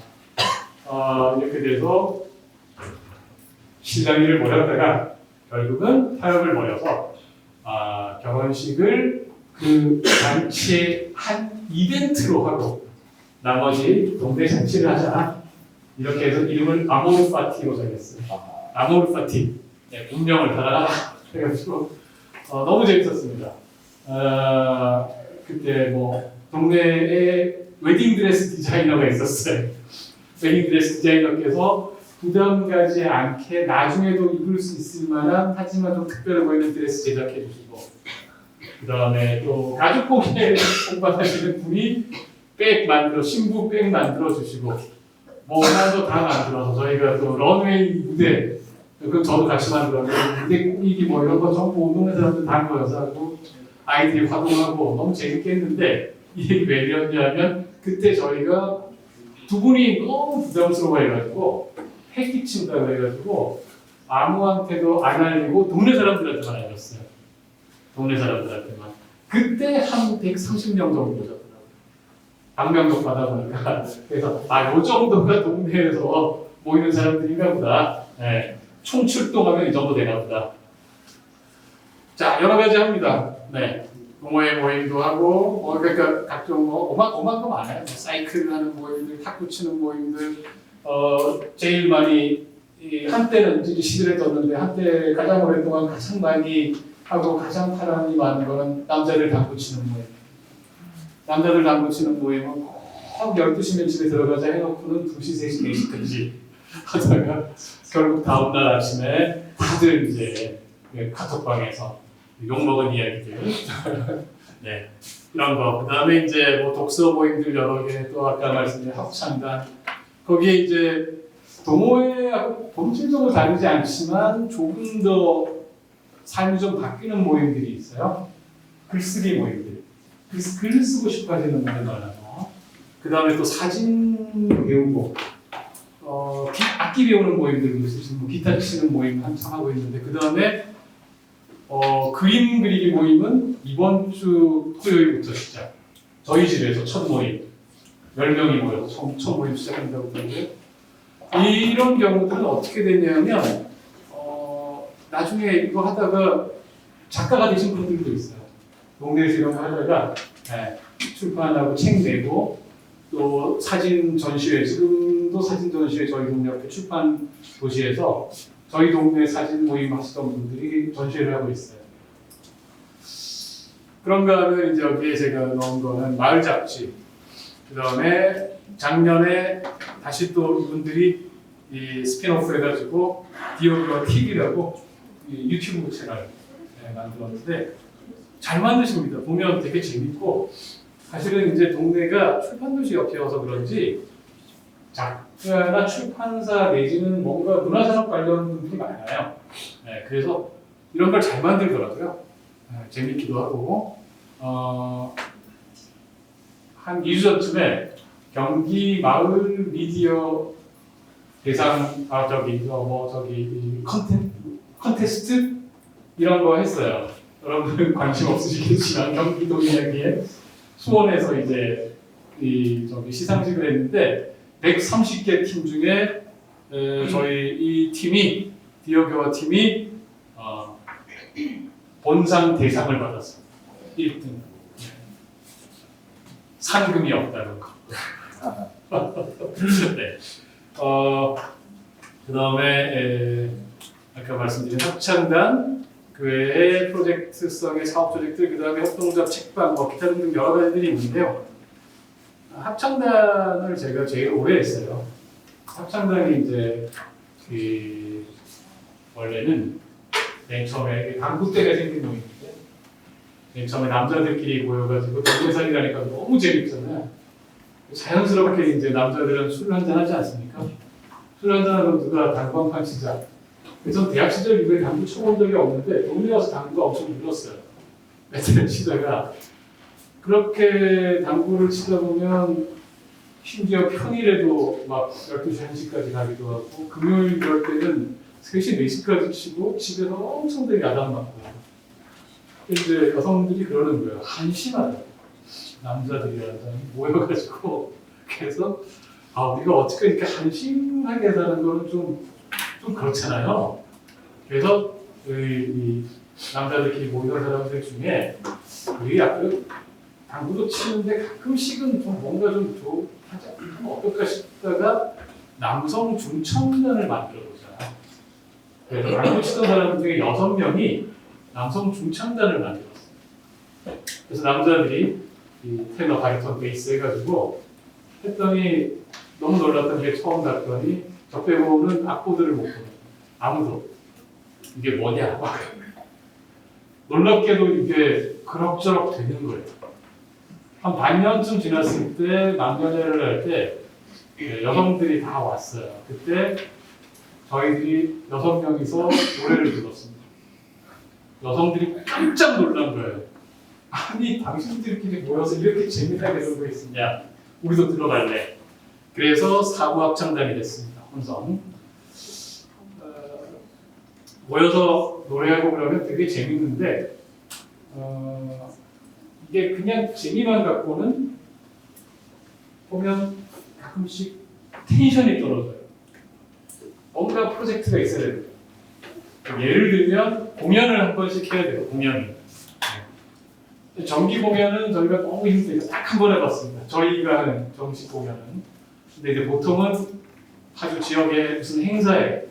이렇게 돼서 신랑이를 몰았다가 결국은 타협을 벌여서 결혼식을 그 잔치의 한 이벤트로 하고 나머지 동네 잔치를 하자. 이렇게 해서 이름을 아모르 파티로 정했어요. 아모르 파티. 네, 운명을 달아라. 그래가지고 너무 재밌었습니다. 그때 뭐 동네에 웨딩드레스 디자이너가 있었어요. 웨딩드레스 디자이너께서 부담 가지 않게 나중에도 입을 수 있을 만한 하지만 좀 특별해 보이는 드레스 제작해 주시고 그 다음에 또 가죽고기에 공부하시는 분이 백 만들어 신부 백 만들어 주시고 뭐 하나도 다 만들어서 저희가 또 런웨이 무대 그럼 저도 같이 만들었는데 무대 꾸미기 뭐 이런 거 전부 운동하는 사람들 다 모여서 하고 아이들이 활동하고 너무 재밌게 했는데 이게 왜 이러냐면 그때 저희가 두 분이 너무 부담스러워 해가지고 패기친다고 해가지고 아무한테도 안 알리고 동네 사람들한테만 알렸어요. 동네 사람들한테만. 그때 한 130명 정도 되더라고요. 방명록 받아보니까. 그래서 요 정도가 동네에서 모이는 사람들인가 보다. 네. 총 출동하면 이 정도 되나 보다. 자, 여러 가지 합니다. 네. 동호회 모임도 하고, 그러니까 각종 오만 거 많아요. 사이클 하는 모임들, 탁구 치는 모임들, 제일 많이, 한때는 이제 시들에 떴는데, 한때 가장 오랫동안 가장 많이 하고 가장 사람이 많은 거는 남자들 당구 치는 모임. 남자들 당구 치는 모임은 꼭 12시면 집에 들어가자 해놓고는 2시, 3시, 4시까지 하다가 결국 다음날 아침에 다들 이제 카톡방에서 욕먹은 이야기들. 네. 이런 거. 그 다음에 이제 뭐 독서 모임들 여러 개, 또 아까 말씀드린 합창단. 거기에 이제 동호회하고 본질적으로 다르지 않지만 조금 더 삶이 좀 바뀌는 모임들이 있어요. 글쓰기 모임들. 글 쓰고 싶어 하시는 분들 많아서. 그 다음에 또 사진 배우고, 악기 배우는 모임들도 있으시고, 기타 치는 모임 한참 하고 있는데, 그 다음에 그림 그리기 모임은 이번 주 토요일부터 시작. 저희 집에서 첫 모임. 10명이 모여서 첫 모임 시작한다고 그러고요. 이런 경우들은 어떻게 되냐면, 나중에 이거 하다가 작가가 되신 분들도 있어요. 동네에서 이런 거 하다가 출판하고 책 내고 또 사진 전시회, 지금도 사진 전시회 저희 동네 옆에 출판 도시에서 저희 동네 사진 모임 하시던 분들이 전시회를 하고 있어요. 그런가 하면 이제 여기에 제가 넣은 거는 마을 잡지. 그 다음에 작년에 다시 또 이분들이 이 스핀오프 해가지고 디오기와 TV라고 유튜브 채널 만들었는데 잘 만드십니다. 보면 되게 재밌고 사실은 이제 동네가 출판도시 옆이어서 그런지 작가나 출판사 내지는 뭔가 문화산업 관련 분들이 많아요. 그래서 이런 걸 잘 만들더라고요. 재밌기도 하고 한 2주 전쯤에 경기 마을 미디어 대상 컨테스트 이런 거 했어요. 여러분들 관심 없으시겠지만 경기도 이야기에 수원에서 이제 시상식을 했는데 130개 팀 중에 저희 이 팀이 디어교화 팀이 본상 대상을 받았습니다. 1등. 상금이 없다는 거. 네. 그 다음에 아까 말씀드린 합창단, 그 외에 프로젝트성의 사업 프로젝트, 그 다음에 협동조합 책방, 기타 등등 여러 가지들이 있는데요. 합창단을 제가 제일 오래 했어요. 합창단이 이제 원래는 맨 처음에 당구 때가 생긴 모임인데 맨 처음에 남자들끼리 모여가지고 동네살이라니까 너무 재밌잖아요. 자연스럽게 이제 남자들은 술 한잔 하지 않습니까? 술 한잔 하면 누가 당구 한 판 치자. 그래서 대학 시절 이후에 당구 쳐본 적이 없는데 동네 와서 당구가 엄청 늘었어요. 매트를 치다가 그렇게 당구를 치다 보면 심지어 평일에도 막 12시, 1시까지 가기도 하고 금요일 그럴 때는 3시, 4시까지 치고 집에서 엄청나게 야단 맞고 이제 여성들이 그러는 거예요. 한심하다. 남자들이라는 사람이 모여가지고 그래서 우리가 어떻게 이렇게 한심하게 사는 거는 좀 그렇잖아요. 그래서 이 남자들끼리 모이는 사람들 중에 우리 약간 당구도 치는데 가끔씩은 좀 뭔가 좀 하지 않으면 어떨까 싶다가 남성 중청단을 만들어보자. 그래서 당구 치던 사람 중에 6명이 남성 중창단을 만들었어요. 그래서 남자들이 이 테너, 바리톤, 베이스 해가지고 했더니 너무 놀랐던 게 처음 갔더니 저 빼고는 악보들을 못 보는 아무도 이게 뭐냐 막 놀랍게도 이게 그럭저럭 되는 거예요. 한 반년쯤 지났을 때 만년회를 할 때 여성들이 다 왔어요. 그때 저희들이 6명이서 노래를 불렀습니다. 여성들이 깜짝 놀란 거예요. 아니 당신들끼리 모여서 이렇게 재미나게 놀고 있었냐. 우리도 들어갈래. 그래서 사부 합창단이 됐습니다. 혼성. 모여서 노래하고 그러면 되게 재밌는데 이게 그냥 재미만 갖고는 보면 가끔씩 텐션이 떨어져요. 뭔가 프로젝트가 있어야 돼요. 예를 들면 공연을 한 번씩 해야 돼요. 공연을. 정기 공연은 저희가 너무 힘들어요. 딱 한 번 해봤습니다. 저희가 하는 정식 공연은. 근데 이제 보통은 아주 지역의 무슨 행사에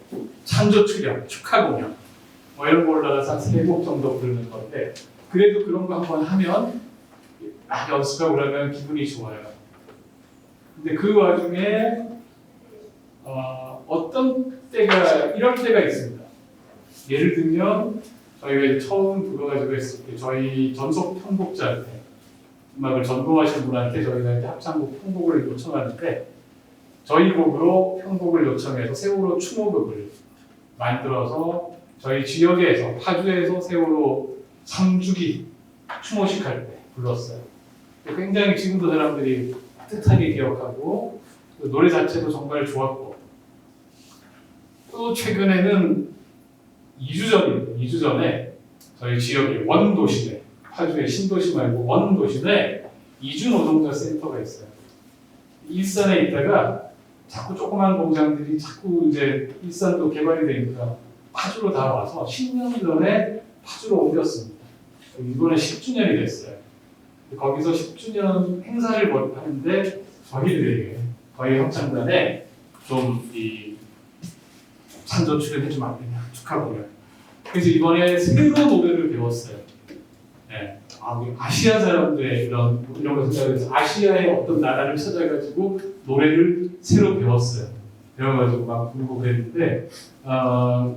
찬조 출연, 축하 공연 이런 거 올라가서 한 3곡 정도 부르는 건데 그래도 그런 거 한 번 하면 연습하고 그러면 기분이 좋아요. 근데 그 와중에 어떤 때가 이런 때가 있습니다. 예를 들면 저희가 처음 불러가지고 했을 때 저희 전속 편곡자한테 음악을 전공하신 분한테 저희가 이제 합창곡 편곡을 요청하는데 저희 곡으로 편곡을 요청해서 세월호 추모곡을 만들어서 저희 지역에서 파주에서 세월호 3주기 추모식 할 때 불렀어요. 굉장히 지금도 사람들이 따뜻하게 기억하고 노래 자체도 정말 좋았고 또 최근에는 2주 전에 저희 지역의 원도심에 파주의 신도시 말고 원도심에 이주노동자 센터가 있어요. 일산에 있다가 자꾸 조그만 공장들이 자꾸 이제 일산도 개발이 되니까 파주로 다 와서 10년 전에 파주로 옮겼습니다. 이번에 10주년이 됐어요. 거기서 10주년 행사를 하는데 저희들에게 저희 합창단에 좀 이 찬조 출연해주면 안 되냐 축하 공연. 그래서 이번에 새로운 노래를 배웠어요. 네. 우리 아시아 사람들의 이런 걸 생각해서 아시아의 어떤 나라를 찾아가지고 노래를 새로 배웠어요. 배워가지고 막 부르고 그랬는데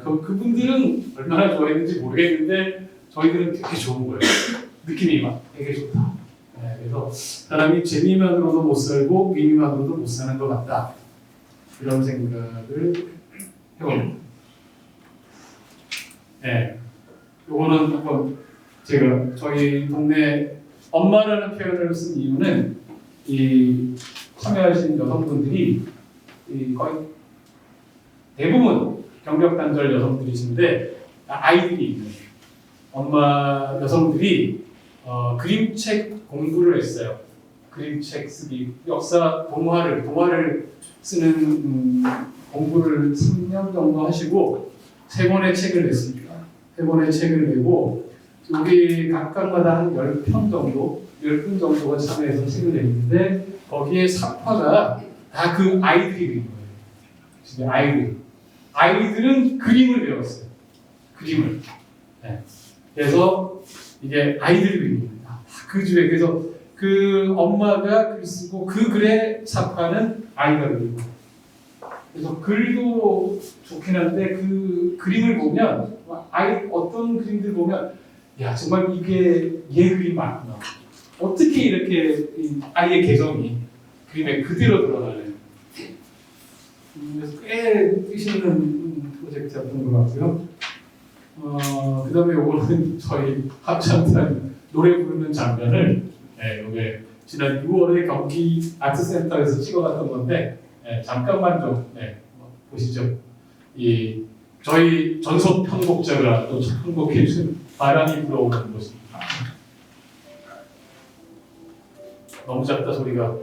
그분들은 얼마나 좋아했는지 모르겠는데 저희들은 되게 좋은 거예요. 느낌이 막 되게 좋다. 네, 그래서 사람이 재미만으로도 못 살고 의미만으로도 못 사는 것 같다. 이런 생각을 해봅니다. 네, 요거는 한번 제가 저희 동네 엄마라는 표현을 쓴 이유는 이 참여하신 여성분들이 거의 대부분 경력 단절 여성들이신데 아이들이 있는 엄마 여성들이 그림책 공부를 했어요. 그림책 쓰기, 역사 동화를 쓰는 공부를 3년 정도 하시고 3권의 책을 냈습니다. 3권의 책을 내고 여기 각각마다 한 10편 정도, 10분 정도가 참여해서 책을 냈는데 거기에 삽화가 다 그 아이들이 그린 거예요. 진짜 아이들은 그림을 배웠어요. 그림을. 네. 그래서 이게 아이들 그림입니다. 그 주에 그래서 그 엄마가 글 쓰고 그 글의 삽화는 아이가 그리고. 그래서 글도 좋긴 한데 그 그림을 보면 어떤 그림들 보면 야 정말 이게 얘 그림 맞구나. 어떻게 이렇게 아이의 개성이 그림에 그대로 들어가는. 그래서 꽤 뜻 있는 프로젝트였던 것 같고요. 그 다음에 요거는 저희 합창단 노래 부르는 장면을 요게 지난 6월에 경기 아트센터에서 찍어갔던 건데 잠깐만 좀 보시죠. 이 저희 전속 편곡자가 또 편곡해 준 바람이 불어오는 곳입니다. 너무 작다 소리가.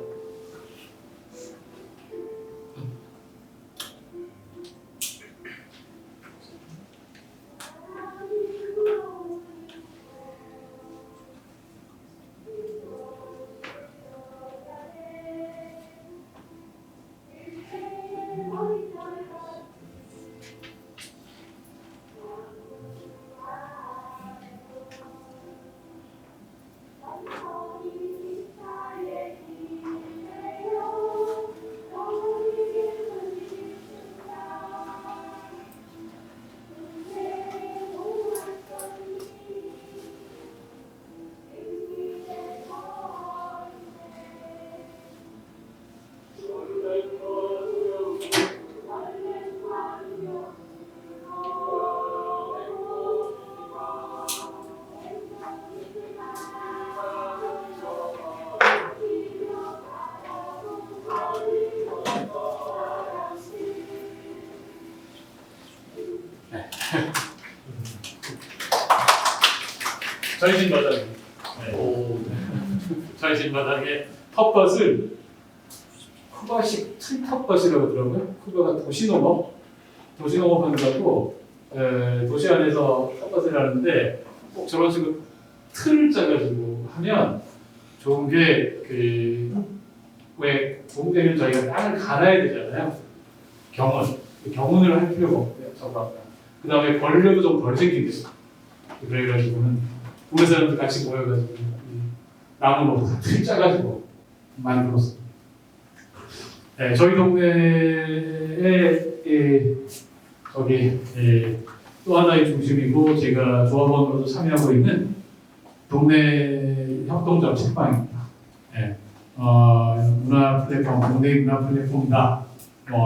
절신바닥에 절신바닥에 텃밭을 쿠바식 틀텃밭이라고 하더라고요. 쿠바가 도시농업 한다고 도시 안에서 텃밭을 하는데 꼭 저런 식으로 틀을 짜가지고 하면 좋은 게 왜 봄 되면 저희가 땅을 갈아야 되잖아요. 경운을 할 필요가 없대요. 저거 그 다음에 벌레도 좀 덜 생기겠어. 그래가지고는 동네 사람들 같이 모여가지고 나무로 틀 짜가지고 만들었습니다. 네, 저희 동네에 또 하나의 중심이고 제가 조합원으로도 참여하고 있는 동네 협동조합 책방입니다. 네, 문화 플랫폼, 동네 문화 플랫폼이다.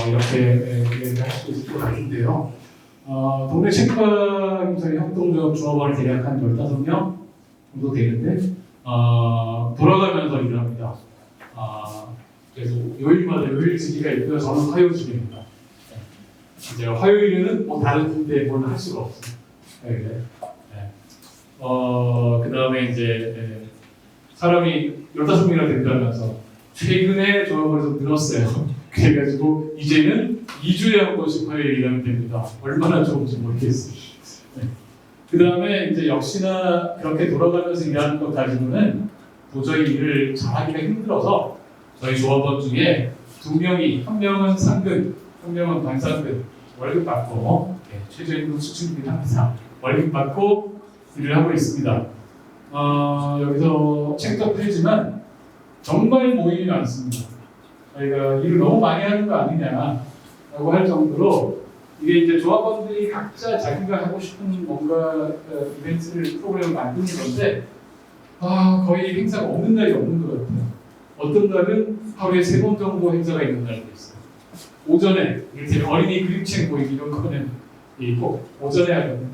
이렇게 얘기할 수 있을 것 같은데요. 동네 책방 저희 협동조합 조합원을 대략 한 15명 정도 되는데 돌아가면서 일을 합니다. 그래서 요일지기가 있고요. 저는 화요일입니다. 이제 화요일에는 다른 군데 뭘 할 수가 없어요. 그 다음에 이제 사람이 15명이나 된다면서 최근에 조합을 좀 늘었어요. 그래가지고 이제는 2주에 한 번씩 화요일 일하면 됩니다. 얼마나 좋은지 모르겠어요. 그 다음에 이제 역시나 그렇게 돌아가면서 일하는 것 가지고는 도저히 일을 잘하기가 힘들어서 저희 조합원 중에 2명이, 한 명은 상근, 한 명은 반상근 월급 받고 최저임금 수준이긴 합니다. 월급 받고 일을 하고 있습니다. 여기서 책도 팔지만 정말 모임이 많습니다. 저희가 일을 너무 많이 하는 거 아니냐 라고 할 정도로 이게 이제 조합원들이 각자 자기가 하고 싶은 뭔가 이벤트를 프로그램을 만드는 건데 거의 행사가 없는 날이 없는 것 같아요. 어떤 날은 하루에 3번 정도 행사가 있는 날도 있어요. 오전에 이를테면 어린이 그림책 모임 이런 거는 꼭 오전에 하거든요.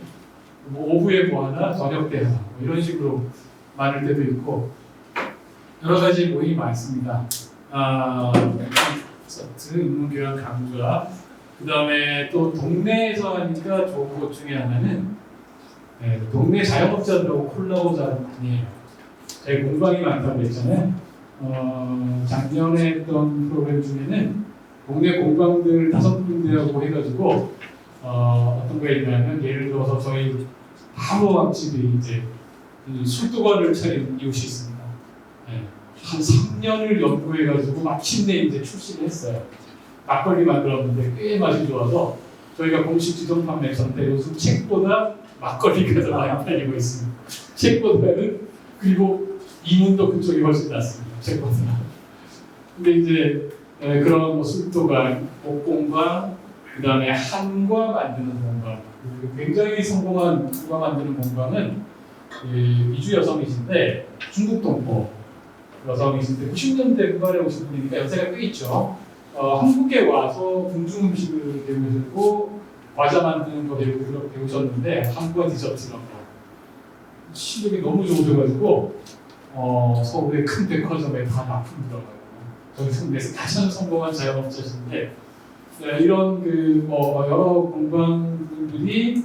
뭐 오후에 뭐 하나, 저녁 때 하나 뭐 이런 식으로 많을 때도 있고 여러 가지 모임이 많습니다. 콘서트, 인문교양 강좌, 그 다음에 또 동네에서 하니까 좋은 것 중에 하나는 동네 자영업자들하고 콜라보자를 많이 해요. 저희 공방이 많다고 했잖아요. 작년에 했던 프로그램 중에는 동네 공방들 5군데하고 해가지고 어떤 거 있냐면 예를 들어서 저희 바로 앞집에 이제 이 술도가를 차린 이웃이 있습니다. 한 3년을 연구해가지고 마침내 이제 출시를 했어요. 막걸리 만들었는데 꽤 맛이 좋아서 저희가 공식 지정 판매했었는데 요즘 책보다 막걸리가 더 많이 팔리고 있습니다. 책보다는 그리고 이문도 그쪽이 훨씬 낫습니다. 책보다. 근데 이제 그런 뭐 술도가, 목공과 그 다음에 한과 만드는 공방, 굉장히 성공한 한과 만드는 공방은 미주 여성이신데 중국 동포 여성이신데 90년대 후반에 오신 분이니까 연세가 꽤 있죠. 한국에 와서 궁중 음식을 배우시고 과자 만드는 거 배우셨는데 한과 디저트라고 실력이 너무 좋으셔가지고 서울의 큰 백화점에 다 납품 들어가요. 저희 성내에서 가장 성공한 자영업자신데 이런 여러 공방분들이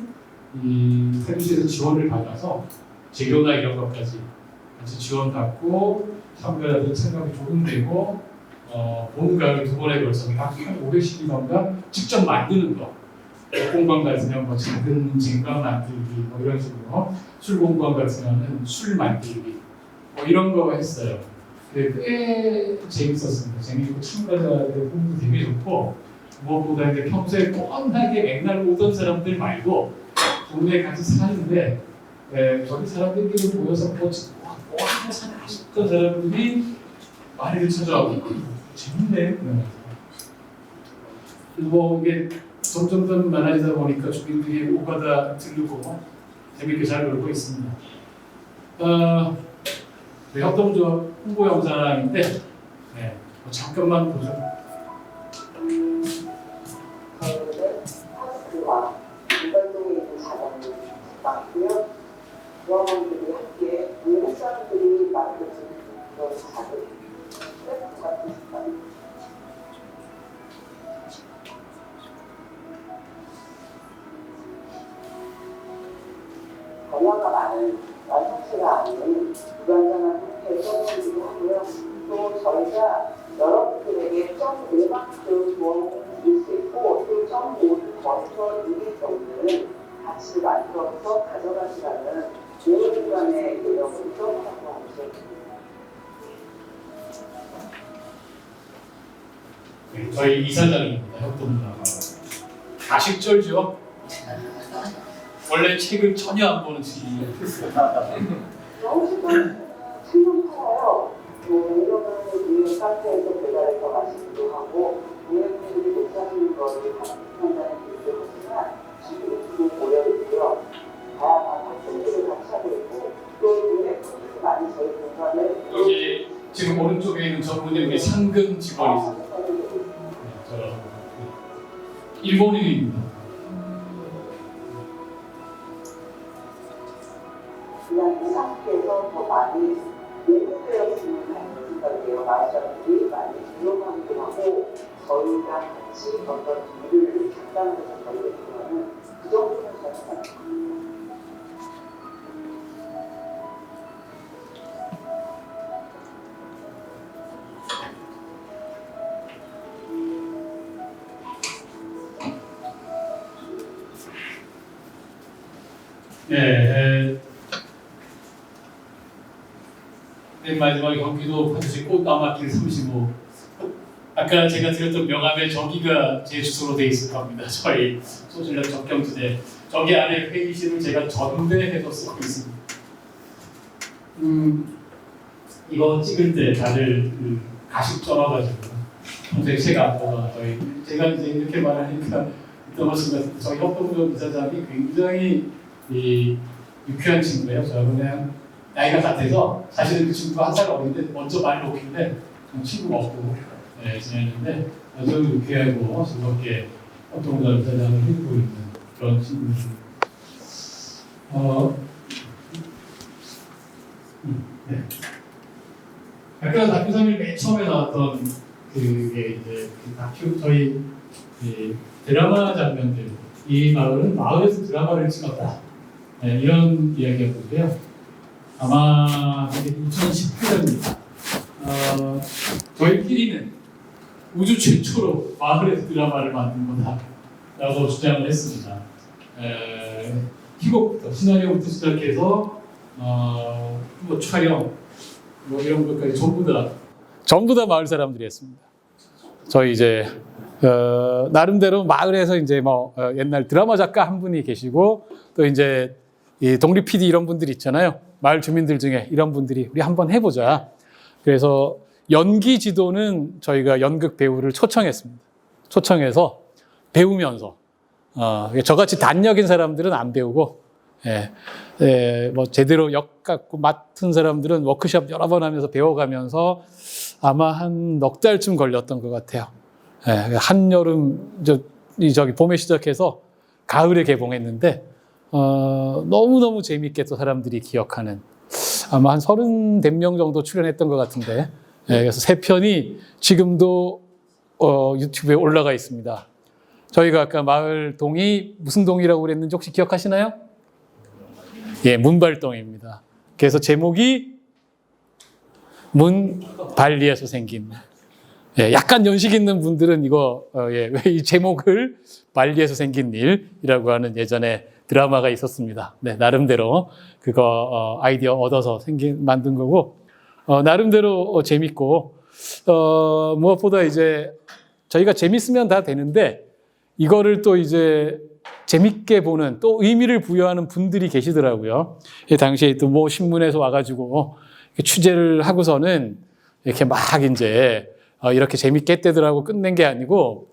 이 탈주시에서 지원을 받아서 재료나 이런 것까지 같이 지원받고 참가자들 참가비 조금되고 보는 가격이 2번에 걸쳐서 약 500씩이던가 직접 만드는 거. 공방 같으면 뭐 작은 쟁반 만들기 뭐 이런 식으로 술 공방 같으면 술 만들기 뭐 이런 거 했어요. 꽤 재밌었습니다. 재밌고 참가자들 호응도 되게 좋고 무엇보다 이제 평소에 뻔하게 맨날 오던 사람들 말고 동네에 같이 사는데 저기 사람들끼리 모여서 뭐 하나 사나 싶던 사람들이 많이들 찾아오고 재밌네. 뭐 이게 점점 더 많아지다 보니까 주민들이 오가다 들르고 재밌게 잘 놀고 있습니다. 협동조합 홍보 영상인데 잠깐만 보죠. 하우스와 이발동에 있는 자원이 많고요. 조합원들이 함께 외국 사람들이 만들어진 그런 작은 프레스 같은 식당. 변화가 많은 완성치가 않은 불완전한 형태의 서버이기도 하고요. 또 저희가 여러분들에게 0.5만큼 조언을 드릴 수 있고 또 0.5를 더해서 드릴 경우는 같이 만들어서 가져가시라는 오늘간의 내용을 써보라고 하셨습니다. 저희 이사장입니다. 협동조합. 가식절죠. 원래 책을 전혀 안 보는 분이에요. 너무 쉽던 신문 팔아요. 이러면 우리 카페에서 배달해서 마시기도 하고 우리들이 괜찮은 거를 한다는 얘기도 하지만 지금 모여있고요. 다양한 학생들을 같이 하고 있고 또 눈에 분들이 많이 저희 공간을 여기 지금 오른쪽에 있는 저분이 우리 상근 직원이세요. 일본인입니다. 그냥 이 상태에서 더 많이 오픈되었으면 하는 생각이에요. 마을사람들이 많이 조용하기도 하고 저희가 같이 어떤 일을 작당하는 저희가 그 정도는 저는 맨 마지막에 경기도 파주시 꽃나무길 35. 아까 제가 드렸던 명함에 저기가 제 주소로 돼 있을 겁니다. 저희 소질력 적경지대. 저기 안에 회의실을 제가 전대해서 쓰고 있습니다. 이거 찍을 때 다들 가식 쩔어가지고 평소에 제가 안 보던 제가 이제 이렇게 말하니까 떠났습니다. 저희 협동조 이사장이 굉장히 유쾌한 친구예요. 저는 그냥 나이가 같아서 사실은 그 친구가 한 살 어린데 먼저 말 놓길래 친구 없고 지냈는데 아주 유쾌하고 즐겁게 협동조 이사장을 해주고 있는 그런 친구입니다. 네. 아까 다큐 3일 맨 처음에 나왔던 그게 이제 다큐 저희 드라마 장면들, 이 마을은 마을에서 드라마를 찍었다, 이런 이야기였는데요. 아마 2018년입니다. 저희끼리는 우주 최초로 마을에서 드라마를 만든 거다라고 주장을 했습니다. 희곡부터 시나리오부터 시작해서 뭐 촬영 뭐 이런 것까지 전부 다 마을 사람들이 했습니다. 저희 이제 나름대로 마을에서 이제 뭐 옛날 드라마 작가 한 분이 계시고 또 이제 이 독립 PD 이런 분들이 있잖아요. 마을 주민들 중에 이런 분들이 우리 한번 해보자. 그래서 연기 지도는 저희가 연극 배우를 초청했습니다. 초청해서 배우면서 저같이 단역인 사람들은 안 배우고 뭐 제대로 역 갖고 맡은 사람들은 워크숍 여러 번 하면서 배워가면서 아마 한 넉 달쯤 걸렸던 것 같아요. 한여름 저기 봄에 시작해서 가을에 개봉했는데 너무너무 재밌게 또 사람들이 기억하는, 아마 한 30명 정도 출연했던 것 같은데, 그래서 3편이 지금도 유튜브에 올라가 있습니다. 저희가 아까 마을 동이 무슨 동이라고 그랬는지 혹시 기억하시나요? 예, 문발동입니다. 그래서 제목이 문발리에서 생긴. 약간 연식 있는 분들은 이거 왜 이 제목을 발리에서 생긴 일이라고 하는 예전에 드라마가 있었습니다. 나름대로 그거 아이디어 얻어서 만든 거고, 나름대로 재밌고, 무엇보다 이제 저희가 재밌으면 다 되는데 이거를 또 이제 재밌게 보는, 또 의미를 부여하는 분들이 계시더라고요. 당시에 또 뭐 신문에서 와가지고 취재를 하고서는 이렇게 막 이제 이렇게 재밌게 했대더라고 끝낸 게 아니고,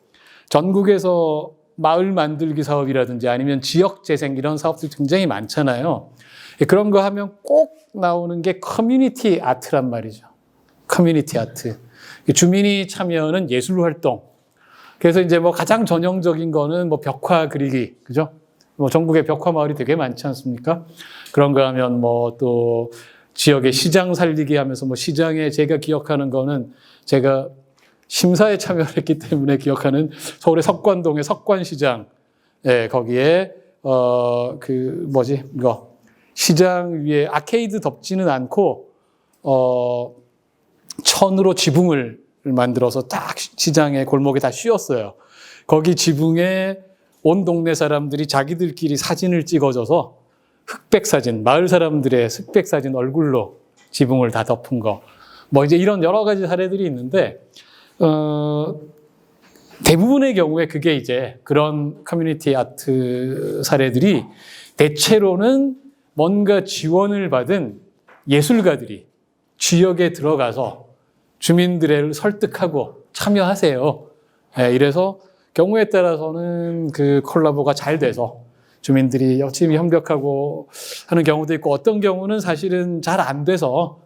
전국에서 마을 만들기 사업이라든지 아니면 지역 재생 이런 사업들 굉장히 많잖아요. 그런 거 하면 꼭 나오는 게 커뮤니티 아트란 말이죠. 커뮤니티 아트. 주민이 참여하는 예술 활동. 그래서 이제 뭐 가장 전형적인 거는 뭐 벽화 그리기, 그죠? 뭐 전국에 벽화 마을이 되게 많지 않습니까? 그런 거 하면 뭐 또 지역의 시장 살리기 하면서 뭐 시장에 제가 기억하는 거는 제가 심사에 참여를 했기 때문에 기억하는 서울의 석관동의 석관시장, 거기에 이거 시장 위에 아케이드 덮지는 않고 천으로 지붕을 만들어서 딱 시장의 골목에 다 씌웠어요. 거기 지붕에 온 동네 사람들이 자기들끼리 사진을 찍어줘서 흑백 사진, 마을 사람들의 흑백 사진 얼굴로 지붕을 다 덮은 거. 뭐 이제 이런 여러 가지 사례들이 있는데, 대부분의 경우에 그게 이제 그런 커뮤니티 아트 사례들이 대체로는 뭔가 지원을 받은 예술가들이 지역에 들어가서 주민들을 설득하고 참여하세요. 이래서 경우에 따라서는 그 콜라보가 잘 돼서 주민들이 열심히 협력하고 하는 경우도 있고, 어떤 경우는 사실은 잘 안 돼서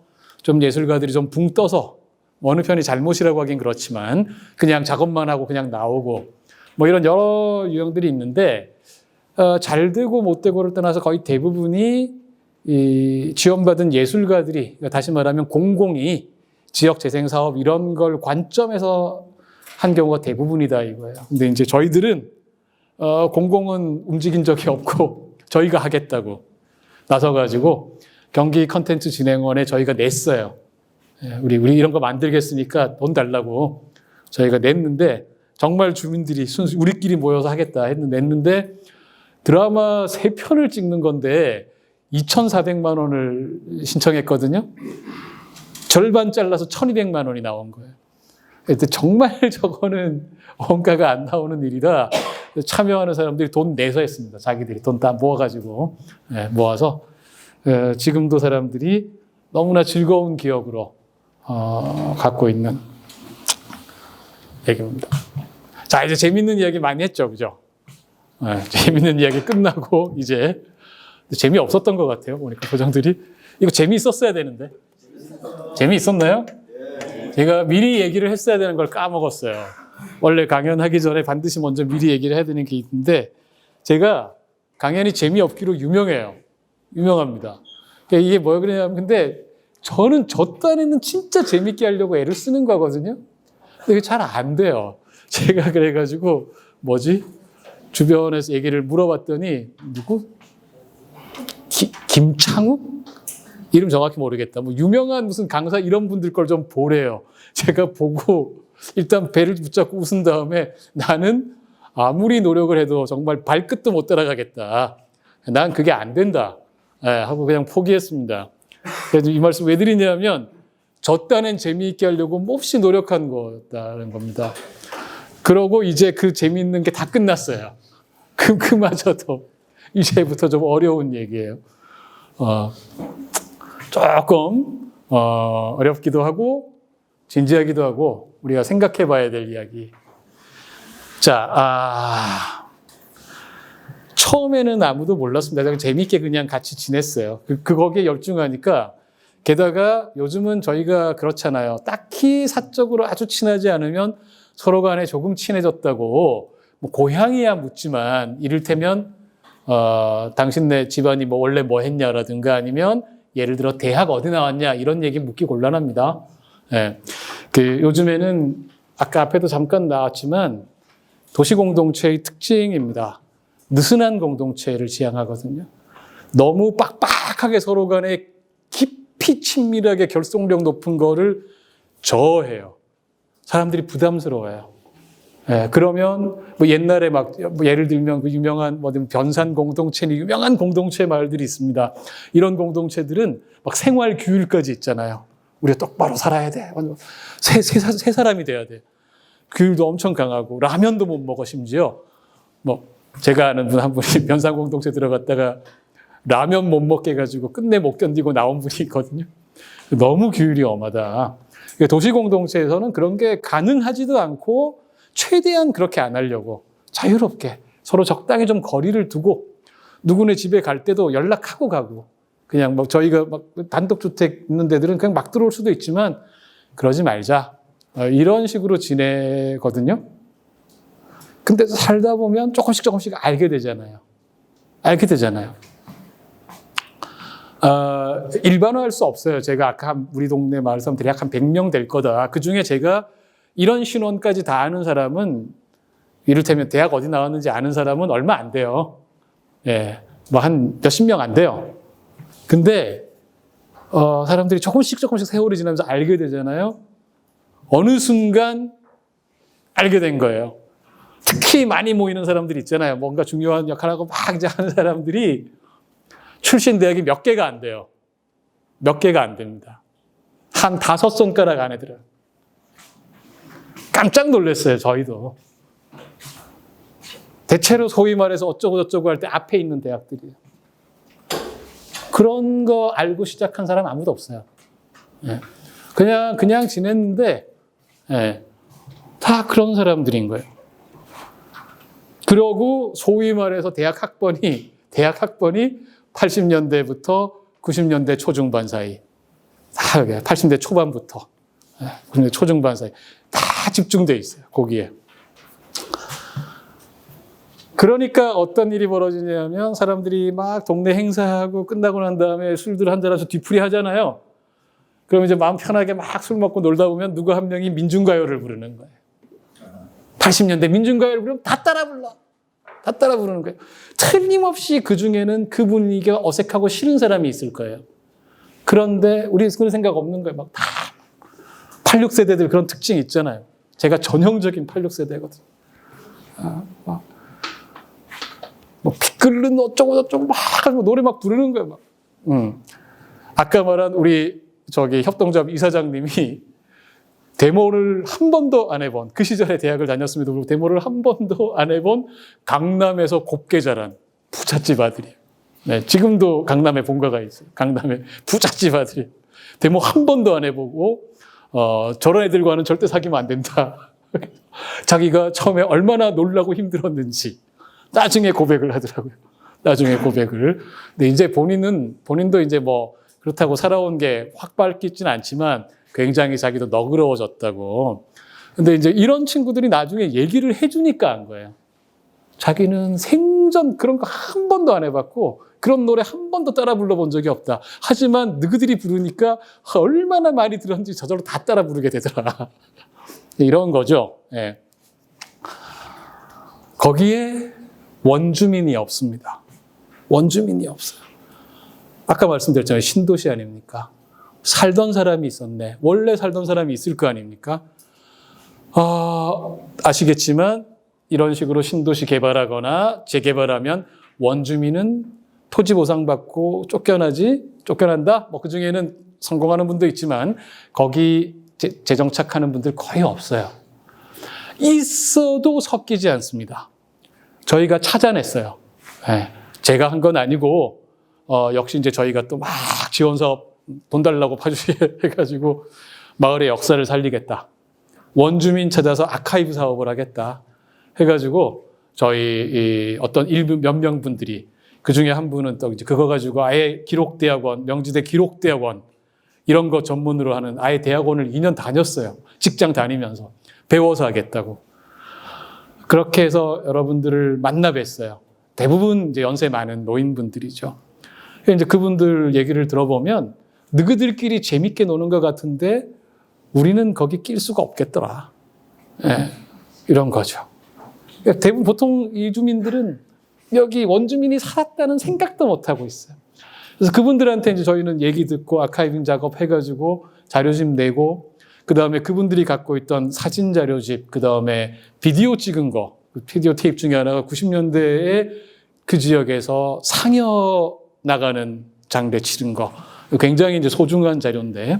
좀 예술가들이 좀 붕 떠서 어느 편이 잘못이라고 하긴 그렇지만 그냥 작업만 하고 그냥 나오고 뭐 이런 여러 유형들이 있는데, 잘 되고 못 되고를 떠나서 거의 대부분이 이 지원받은 예술가들이, 다시 말하면 공공이 지역 재생 사업 이런 걸 관점에서 한 경우가 대부분이다 이거예요. 근데 이제 저희들은 공공은 움직인 적이 없고 저희가 하겠다고 나서가지고 경기 컨텐츠 진흥원에 저희가 냈어요. 우리 이런 거 만들겠으니까 돈 달라고 저희가 냈는데, 정말 주민들이 우리끼리 모여서 하겠다 냈는데 드라마 3편을 찍는 건데 2,400만 원을 신청했거든요. 절반 잘라서 1,200만 원이 나온 거예요. 근데 정말 저거는 원가가 안 나오는 일이라 참여하는 사람들이 돈 내서 했습니다. 자기들이 돈 다 모아가지고 모아서 지금도 사람들이 너무나 즐거운 기억으로 갖고 있는. 얘기입니다. 자, 이제 재밌는 이야기 많이 했죠, 그죠? 재밌는 이야기 끝나고 이제 재미없었던 것 같아요. 보니까 소장들이 이거 재미있었어야 되는데 재미있었나요? 제가 미리 얘기를 했어야 되는 걸 까먹었어요. 원래 강연하기 전에 반드시 먼저 미리 얘기를 해야 되는 게 있는데 제가 강연이 재미없기로 유명해요. 유명합니다. 그러니까 이게 뭐야 그러냐면 근데 저는 저 딴에는 진짜 재밌게 하려고 애를 쓰는 거거든요. 근데 이게 잘 안 돼요. 제가 그래가지고 뭐지? 주변에서 얘기를 물어봤더니 누구? 김창욱? 이름 정확히 모르겠다. 뭐 유명한 무슨 강사 이런 분들 걸 좀 보래요. 제가 보고 일단 배를 붙잡고 웃은 다음에 나는 아무리 노력을 해도 정말 발끝도 못 따라가겠다. 난 그게 안 된다. 하고 그냥 포기했습니다. 그래서 이 말씀 왜 드리냐면 저 딴엔 재미있게 하려고 몹시 노력한 거다라는 겁니다. 그러고 이제 그 재미있는 게 다 끝났어요. 그마저도 이제부터 좀 어려운 얘기예요. 조금 어렵기도 하고 진지하기도 하고 우리가 생각해 봐야 될 이야기. 자, 처음에는 아무도 몰랐습니다. 그냥 재미있게 그냥 같이 지냈어요. 거기에 열중하니까 게다가 요즘은 저희가 그렇잖아요. 딱히 사적으로 아주 친하지 않으면 서로 간에 조금 친해졌다고 뭐 고향이야 묻지만 이를테면 당신네 집안이 뭐 원래 뭐 했냐라든가 아니면 예를 들어 대학 어디 나왔냐 이런 얘기 묻기 곤란합니다. 예. 요즘에는 아까 앞에도 잠깐 나왔지만 도시공동체의 특징입니다. 느슨한 공동체를 지향하거든요. 너무 빡빡하게 서로 간에 깊이 친밀하게 결속력 높은 거를 저어해요. 사람들이 부담스러워요. 예, 그러면 뭐 옛날에 뭐 예를 들면 그 유명한 변산 공동체, 유명한 공동체 말들이 있습니다. 이런 공동체들은 막 생활 규율까지 있잖아요. 우리가 똑바로 살아야 돼. 새 사람이 돼야 돼. 규율도 엄청 강하고 라면도 못 먹어 심지어. 뭐 제가 아는 분 한 분이 변산 공동체 들어갔다가 라면 못 먹게 해가지고 끝내 못 견디고 나온 분이 있거든요. 너무 규율이 엄하다. 도시 공동체에서는 그런 게 가능하지도 않고 최대한 그렇게 안 하려고 자유롭게 서로 적당히 좀 거리를 두고 누구네 집에 갈 때도 연락하고 가고 그냥 뭐 저희가 막 단독주택 있는 데들은 그냥 막 들어올 수도 있지만 그러지 말자. 이런 식으로 지내거든요. 근데 살다 보면 조금씩 알게 되잖아요. 일반화할 수 없어요. 제가 아까 우리 동네 마을 사람들이 약 한 100명 될 거다. 그중에 제가 이런 신원까지 다 아는 사람은 이를테면 대학 어디 나왔는지 아는 사람은 얼마 안 돼요. 예, 뭐 한 몇십 명 안 돼요. 근데 사람들이 조금씩 세월이 지나면서 알게 되잖아요. 어느 순간 알게 된 거예요. 특히 많이 모이는 사람들이 있잖아요. 뭔가 중요한 역할하고 막 이제 하는 사람들이 출신 대학이 몇 개가 안 돼요. 몇 개가 안 됩니다. 한 5손가락 안에 들어요. 깜짝 놀랐어요, 저희도. 대체로 소위 말해서 어쩌고 저쩌고 할 때 앞에 있는 대학들이에요. 그런 거 알고 시작한 사람 아무도 없어요. 예. 그냥 지냈는데, 예. 다 그런 사람들인 거예요. 그러고 소위 말해서 대학 학번이 80년대부터 90년대 초중반 사이. 다 80대 초반부터 90년대 초중반 사이. 다 집중돼 있어요, 거기에. 그러니까 어떤 일이 벌어지냐면 사람들이 막 동네 행사하고 끝나고 난 다음에 술들 한잔해서 뒤풀이 하잖아요. 그럼 이제 마음 편하게 막 술 먹고 놀다 보면 누구 한 명이 민중가요를 부르는 거예요. 80년대 민중가요를 부르면 다 따라 부르는 거예요. 틀림없이 그 중에는 그 분위기가 어색하고 싫은 사람이 있을 거예요. 그런데 우리 그런 생각 없는 거예요. 막 다 86세대들 그런 특징이 있잖아요. 제가 전형적인 86세대거든요. 뭐 피 끓는 어쩌고 저쩌고 막 노래 막 부르는 거예요. 막. 아까 말한 우리 협동조합 이사장님이 데모를 한 번도 안 해본, 그 시절에 대학을 다녔음에도 불구하고 데모를 한 번도 안 해본 강남에서 곱게 자란 부잣집 아들이에요. 네, 지금도 강남에 본가가 있어요. 강남에 부잣집 아들이에요. 데모 한 번도 안 해보고 저런 애들과는 절대 사귀면 안 된다. 자기가 처음에 얼마나 놀라고 힘들었는지 나중에 고백을 하더라고요. 나중에 고백을. 근데 이제 본인도 이제 뭐 그렇다고 살아온 게 확 밝히진 않지만 굉장히 자기도 너그러워졌다고. 근데 이제 이런 친구들이 나중에 얘기를 해주니까 한 거예요. 자기는 생전 그런 거 한 번도 안 해봤고 그런 노래 한 번도 따라 불러본 적이 없다. 하지만 너희들이 부르니까 얼마나 많이 들었는지 저절로 다 따라 부르게 되더라. 이런 거죠. 예. 거기에 원주민이 없습니다. 원주민이 없어요. 아까 말씀드렸잖아요. 신도시 아닙니까? 살던 사람이 있었네. 원래 살던 사람이 있을 거 아닙니까? 아시겠지만 이런 식으로 신도시 개발하거나 재개발하면 원주민은 토지 보상받고 쫓겨난다? 뭐 그중에는 성공하는 분도 있지만 거기 재정착하는 분들 거의 없어요. 있어도 섞이지 않습니다. 저희가 찾아냈어요. 네. 제가 한 건 아니고 역시 이제 저희가 또 막 지원 사업 돈 달라고 파주시게 해가지고 마을의 역사를 살리겠다. 원주민 찾아서 아카이브 사업을 하겠다. 해가지고 저희 어떤 일부 몇 명 분들이 그 중에 한 분은 또 이제 그거 가지고 아예 기록대학원, 명지대 기록대학원 이런 거 전문으로 하는 아예 대학원을 2년 다녔어요. 직장 다니면서 배워서 하겠다고. 그렇게 해서 여러분들을 만나 뵀어요. 대부분 이제 연세 많은 노인분들이죠. 이제 그분들 얘기를 들어보면 너희들끼리 재밌게 노는 것 같은데 우리는 거기 낄 수가 없겠더라. 네, 이런 거죠. 대부분 보통 이 주민들은 여기 원주민이 살았다는 생각도 못 하고 있어요. 그래서 그분들한테 이제 저희는 얘기 듣고 아카이빙 작업 해가지고 자료집 내고 그 다음에 그분들이 갖고 있던 사진 자료집, 그 다음에 비디오 찍은 거, 비디오 테이프 중에 하나가 90년대에 그 지역에서 상여 나가는 장례 치른 거, 굉장히 이제 소중한 자료인데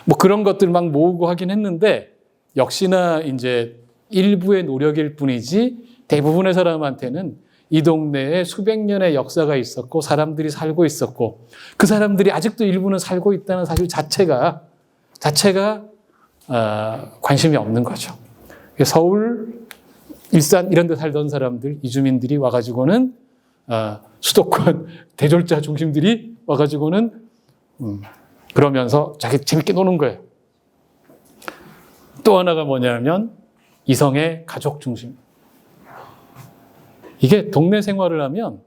뭐 그런 것들 막 모으고 하긴 했는데 역시나 이제 일부의 노력일 뿐이지 대부분의 사람한테는 이 동네에 수백 년의 역사가 있었고 사람들이 살고 있었고 그 사람들이 아직도 일부는 살고 있다는 사실 자체가 관심이 없는 거죠. 서울, 일산 이런 데 살던 사람들, 이주민들이 와가지고는 수도권 대졸자 중심들이 와가지고는 그러면서 자기 재밌게 노는 거예요. 또 하나가 뭐냐면 이성의 가족 중심. 이게 동네 생활을 하면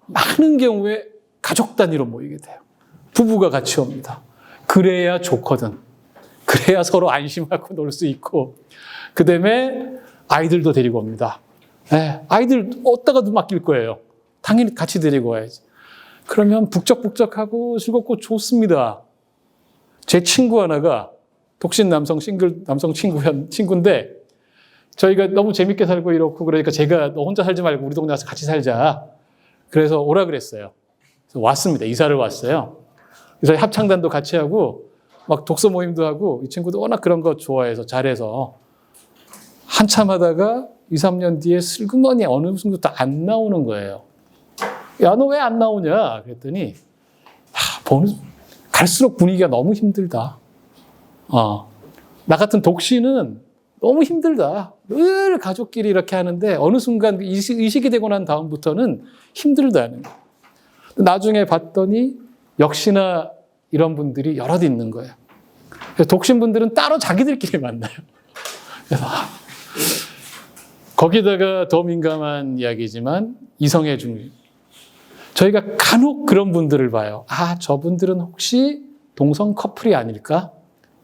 많은 경우에 가족 단위로 모이게 돼요. 부부가 같이 옵니다. 그래야 좋거든. 그래야 서로 안심하고 놀 수 있고 그 다음에 아이들도 데리고 옵니다. 아이들 어디다가도 맡길 거예요. 당연히 같이 데리고 와야지. 그러면 북적북적하고 즐겁고 좋습니다. 제 친구 하나가 독신 남성 싱글 남성 친구인데 저희가 너무 재밌게 살고 이렇고 그러니까 제가 너 혼자 살지 말고 우리 동네 와서 같이 살자. 그래서 오라 그랬어요. 그래서 왔습니다. 이사를 왔어요. 그래서 합창단도 같이 하고 막 독서 모임도 하고 이 친구도 워낙 그런 거 좋아해서 잘해서 한참 하다가 2, 3년 뒤에 슬그머니 어느 순간부터 안 나오는 거예요. 야, 너 왜 안 나오냐? 그랬더니 갈수록 분위기가 너무 힘들다. 나 같은 독신은 너무 힘들다. 늘 가족끼리 이렇게 하는데 어느 순간 의식이 되고 난 다음부터는 힘들다는 거예요. 나중에 봤더니 역시나 이런 분들이 여럿 있는 거예요. 그래서 독신분들은 따로 자기들끼리 만나요. 그래서 거기다가 더 민감한 이야기지만 이성의 중심. 저희가 간혹 그런 분들을 봐요. 저분들은 혹시 동성 커플이 아닐까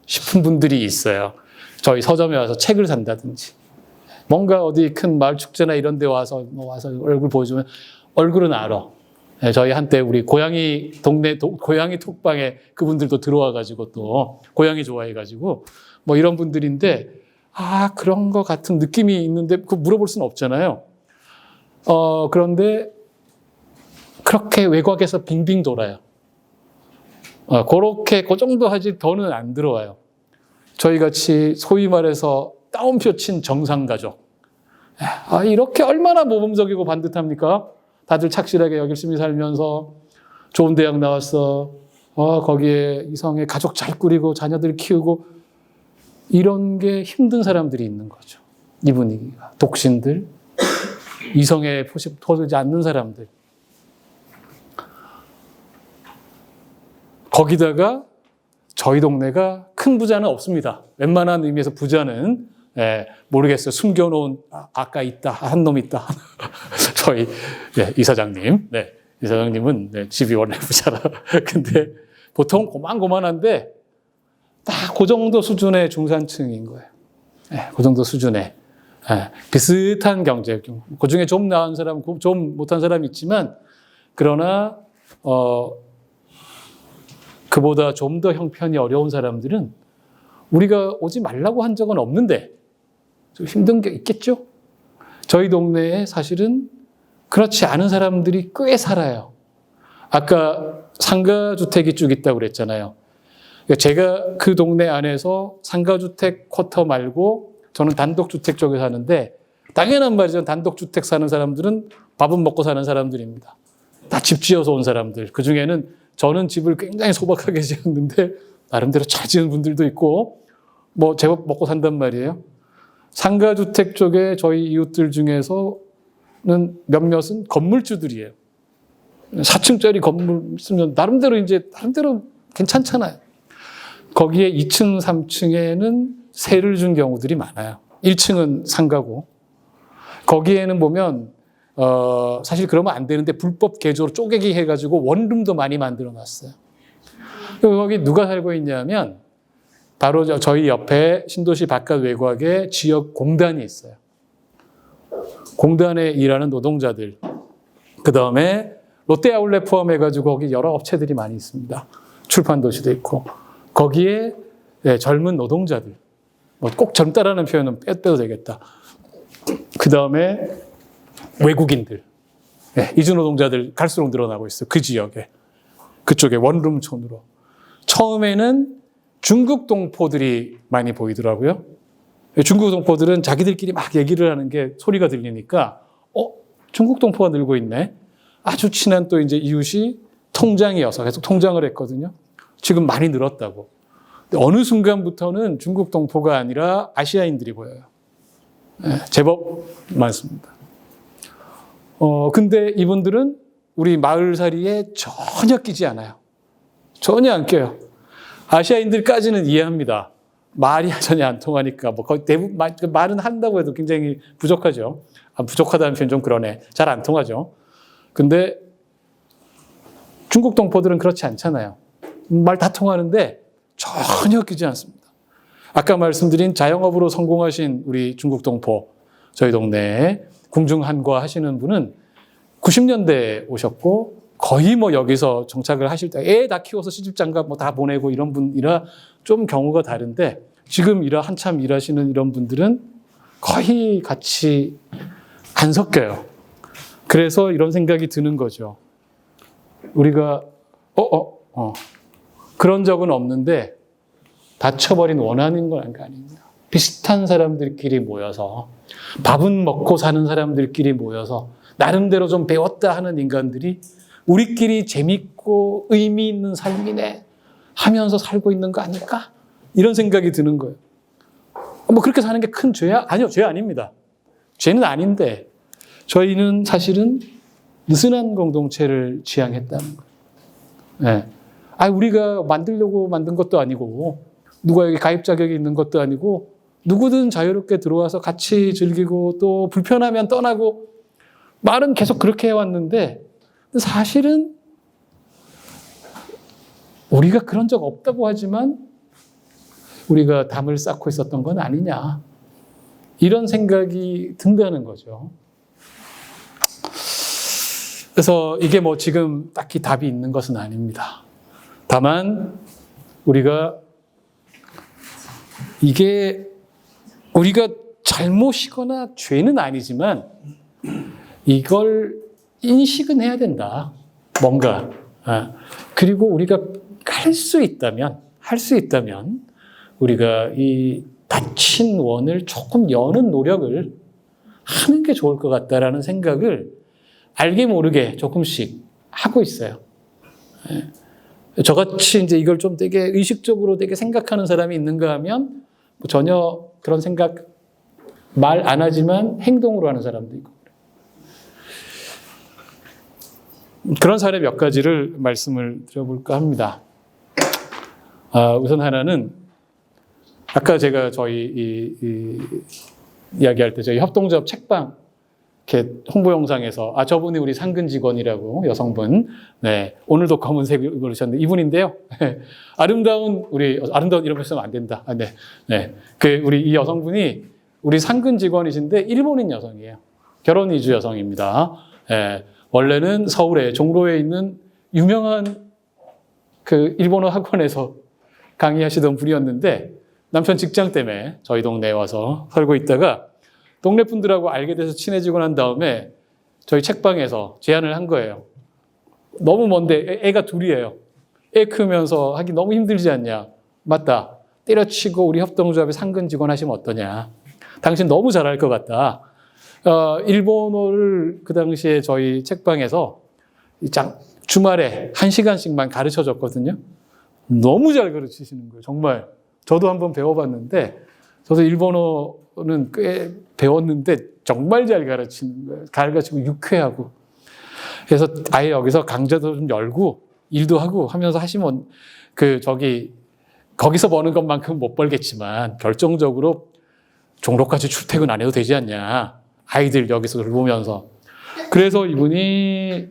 싶은 분들이 있어요. 저희 서점에 와서 책을 산다든지 뭔가 어디 큰 마을 축제나 이런 데 와서 얼굴 보여주면 얼굴은 알아. 저희 한때 우리 고양이 고양이 톡방에 그분들도 들어와가지고 또 고양이 좋아해가지고 뭐 이런 분들인데 그런 거 같은 느낌이 있는데 그거 물어볼 수는 없잖아요. 그런데 그렇게 외곽에서 빙빙 돌아요. 그렇게 그 정도 하지 더는 안 들어와요. 저희 같이 소위 말해서 따옴표 친 정상가족. 이렇게 얼마나 모범적이고 반듯합니까? 다들 착실하게 열심히 살면서 좋은 대학 나왔어. 거기에 이성의 가족 잘 꾸리고 자녀들 키우고 이런 게 힘든 사람들이 있는 거죠. 이 분위기가. 독신들, 이성에 포르지 않는 사람들. 거기다가 저희 동네가 큰 부자는 없습니다. 웬만한 의미에서 부자는 모르겠어요. 숨겨놓은 아까 있다. 한 놈 있다. 저희 이사장님. 네, 이사장님은 집이 원래 부자라. 근데 보통 고만고만한데 딱 그 정도 수준의 중산층인 거예요. 그 정도 수준의 비슷한 경제. 그 중에 좀 나은 사람, 좀 못한 사람이 있지만 그러나 그보다 좀 더 형편이 어려운 사람들은 우리가 오지 말라고 한 적은 없는데 좀 힘든 게 있겠죠? 저희 동네에 사실은 그렇지 않은 사람들이 꽤 살아요. 아까 상가주택이 쭉 있다고 그랬잖아요. 제가 그 동네 안에서 상가주택 쿼터 말고 저는 단독주택 쪽에 사는데 당연한 말이죠. 단독주택 사는 사람들은 밥은 먹고 사는 사람들입니다. 다 집 지어서 온 사람들. 그중에는 저는 집을 굉장히 소박하게 지었는데 나름대로 잘 지은 분들도 있고 뭐 제법 먹고 산단 말이에요. 상가주택 쪽에 저희 이웃들 중에서는 몇몇은 건물주들이에요. 4층짜리 건물 있으면 나름대로 괜찮잖아요. 거기에 2층, 3층에는 세를 준 경우들이 많아요. 1층은 상가고 거기에는 보면 사실 그러면 안 되는데 불법 개조로 쪼개기 해가지고 원룸도 많이 만들어 놨어요. 거기 누가 살고 있냐면 바로 저희 옆에 신도시 바깥 외곽에 지역 공단이 있어요. 공단에 일하는 노동자들. 그 다음에 롯데아울렛 포함해가지고 거기 여러 업체들이 많이 있습니다. 출판도시도 있고. 거기에 젊은 노동자들. 뭐 꼭 젊다라는 표현은 빼도 되겠다. 그 다음에 외국인들. 이주 노동자들 갈수록 늘어나고 있어요. 그 지역에. 그쪽에 원룸촌으로. 처음에는 중국 동포들이 많이 보이더라고요. 중국 동포들은 자기들끼리 막 얘기를 하는 게 소리가 들리니까 중국 동포가 늘고 있네. 아주 친한 또 이제 이웃이 통장이어서 계속 통장을 했거든요. 지금 많이 늘었다고. 근데 어느 순간부터는 중국 동포가 아니라 아시아인들이 보여요. 제법 많습니다. 근데 이분들은 우리 마을살이에 전혀 끼지 않아요. 전혀 안 껴요. 아시아인들까지는 이해합니다. 말이 전혀 안 통하니까 뭐 거의 대부분 말은 한다고 해도 굉장히 부족하죠. 부족하다는 표현 좀 그러네. 잘 안 통하죠. 근데 중국 동포들은 그렇지 않잖아요. 말 다 통하는데 전혀 끼지 않습니다. 아까 말씀드린 자영업으로 성공하신 우리 중국 동포 저희 동네에 궁중한과 하시는 분은 90년대에 오셨고 거의 뭐 여기서 정착을 하실 때 애 다 키워서 시집장가 뭐 다 보내고 이런 분이라 좀 경우가 다른데 지금 한참 일하시는 이런 분들은 거의 같이 안 섞여요. 그래서 이런 생각이 드는 거죠. 우리가 그런 적은 없는데 닫혀버린 원한인 건 아닙니다. 비슷한 사람들끼리 모여서 밥은 먹고 사는 사람들끼리 모여서 나름대로 좀 배웠다 하는 인간들이 우리끼리 재밌고 의미 있는 삶이네 하면서 살고 있는 거 아닐까? 이런 생각이 드는 거예요. 뭐 그렇게 사는 게 큰 죄야? 아니요, 죄 아닙니다. 죄는 아닌데 저희는 사실은 느슨한 공동체를 지향했다는 거예요. 우리가 만들려고 만든 것도 아니고 누가 여기 가입 자격이 있는 것도 아니고 누구든 자유롭게 들어와서 같이 즐기고 또 불편하면 떠나고 말은 계속 그렇게 해왔는데 사실은 우리가 그런 적 없다고 하지만 우리가 담을 쌓고 있었던 건 아니냐 이런 생각이 든다는 거죠. 그래서 이게 뭐 지금 딱히 답이 있는 것은 아닙니다. 다만 우리가 이게 우리가 잘못이거나 죄는 아니지만 이걸 인식은 해야 된다. 뭔가. 그리고 우리가 할 수 있다면 우리가 이 닫힌 원을 조금 여는 노력을 하는 게 좋을 것 같다라는 생각을 알게 모르게 조금씩 하고 있어요. 저같이 이제 이걸 좀 되게 의식적으로 되게 생각하는 사람이 있는가 하면 전혀 그런 생각 말 안 하지만 행동으로 하는 사람도 있고. 그런 사례 몇 가지를 말씀을 드려볼까 합니다. 우선 하나는 아까 제가 저희 이야기할 때 저희 협동조합 책방 이렇게 홍보 영상에서 저분이 우리 상근 직원이라고 여성분, 네, 오늘도 검은색 입으셨는데 이분인데요. 아름다운 이런 거 쓰면 안 된다. 네. 우리 이 여성분이 우리 상근 직원이신데 일본인 여성이에요. 결혼 이주 여성입니다. 네, 원래는 서울에 종로에 있는 유명한 그 일본어 학원에서 강의하시던 분이었는데 남편 직장 때문에 저희 동네에 와서 살고 있다가 동네 분들하고 알게 돼서 친해지고 난 다음에 저희 책방에서 제안을 한 거예요. 너무 먼데 애가 둘이에요. 애 크면서 하기 너무 힘들지 않냐. 맞다. 때려치고 우리 협동조합에 상근 직원 하시면 어떠냐. 당신 너무 잘할 것 같다. 일본어를 그 당시에 저희 책방에서 주말에 1시간씩만 가르쳐 줬거든요. 너무 잘 가르치시는 거예요. 정말. 저도 한번 배워봤는데 저도 일본어는 꽤 배웠는데 정말 잘 가르치는 거예요. 가르치고 유쾌하고. 그래서 아예 여기서 강좌도 좀 열고 일도 하고 하면서 하시면 거기서 버는 것만큼 못 벌겠지만 결정적으로 종로까지 출퇴근 안 해도 되지 않냐. 아이들 여기서 돌보면서. 그래서 이분이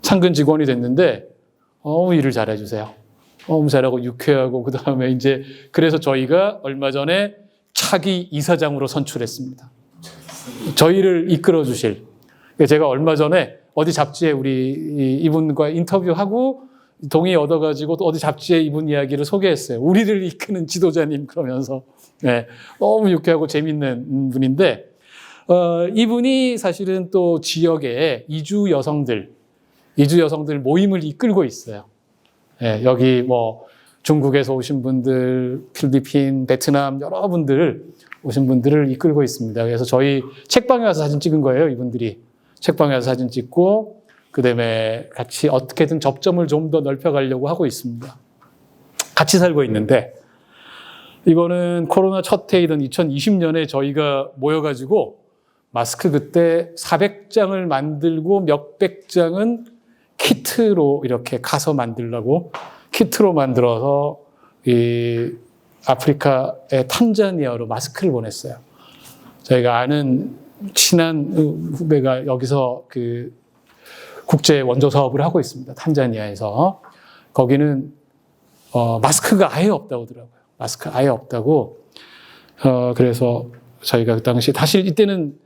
상근 직원이 됐는데 일을 잘해주세요. 너무 잘하고 유쾌하고 그다음에 이제 그래서 저희가 얼마 전에 차기 이사장으로 선출했습니다. 저희를 이끌어 주실. 제가 얼마 전에 어디 잡지에 우리 이분과 인터뷰하고 동의 얻어가지고 또 어디 잡지에 이분 이야기를 소개했어요. 우리를 이끄는 지도자님 그러면서. 네, 너무 유쾌하고 재밌는 분인데 이분이 사실은 또 지역에 이주 여성들 모임을 이끌고 있어요. 네, 여기 중국에서 오신 분들, 필리핀, 베트남 여러분들 오신 분들을 이끌고 있습니다. 그래서 저희 책방에 와서 사진 찍은 거예요, 이분들이. 책방에 와서 사진 찍고 그다음에 같이 어떻게든 접점을 좀 더 넓혀가려고 하고 있습니다. 같이 살고 있는데 이거는 코로나 첫 해이던 2020년에 저희가 모여가지고 마스크 그때 400장을 만들고 몇백 장은 키트로 이렇게 가서 만들려고 키트로 만들어서 이 아프리카의 탄자니아로 마스크를 보냈어요. 저희가 아는 친한 후배가 여기서 그 국제 원조 사업을 하고 있습니다. 탄자니아에서. 거기는 마스크가 아예 없다고 하더라고요. 마스크 아예 없다고. 그래서 저희가 그 당시 사실 이때는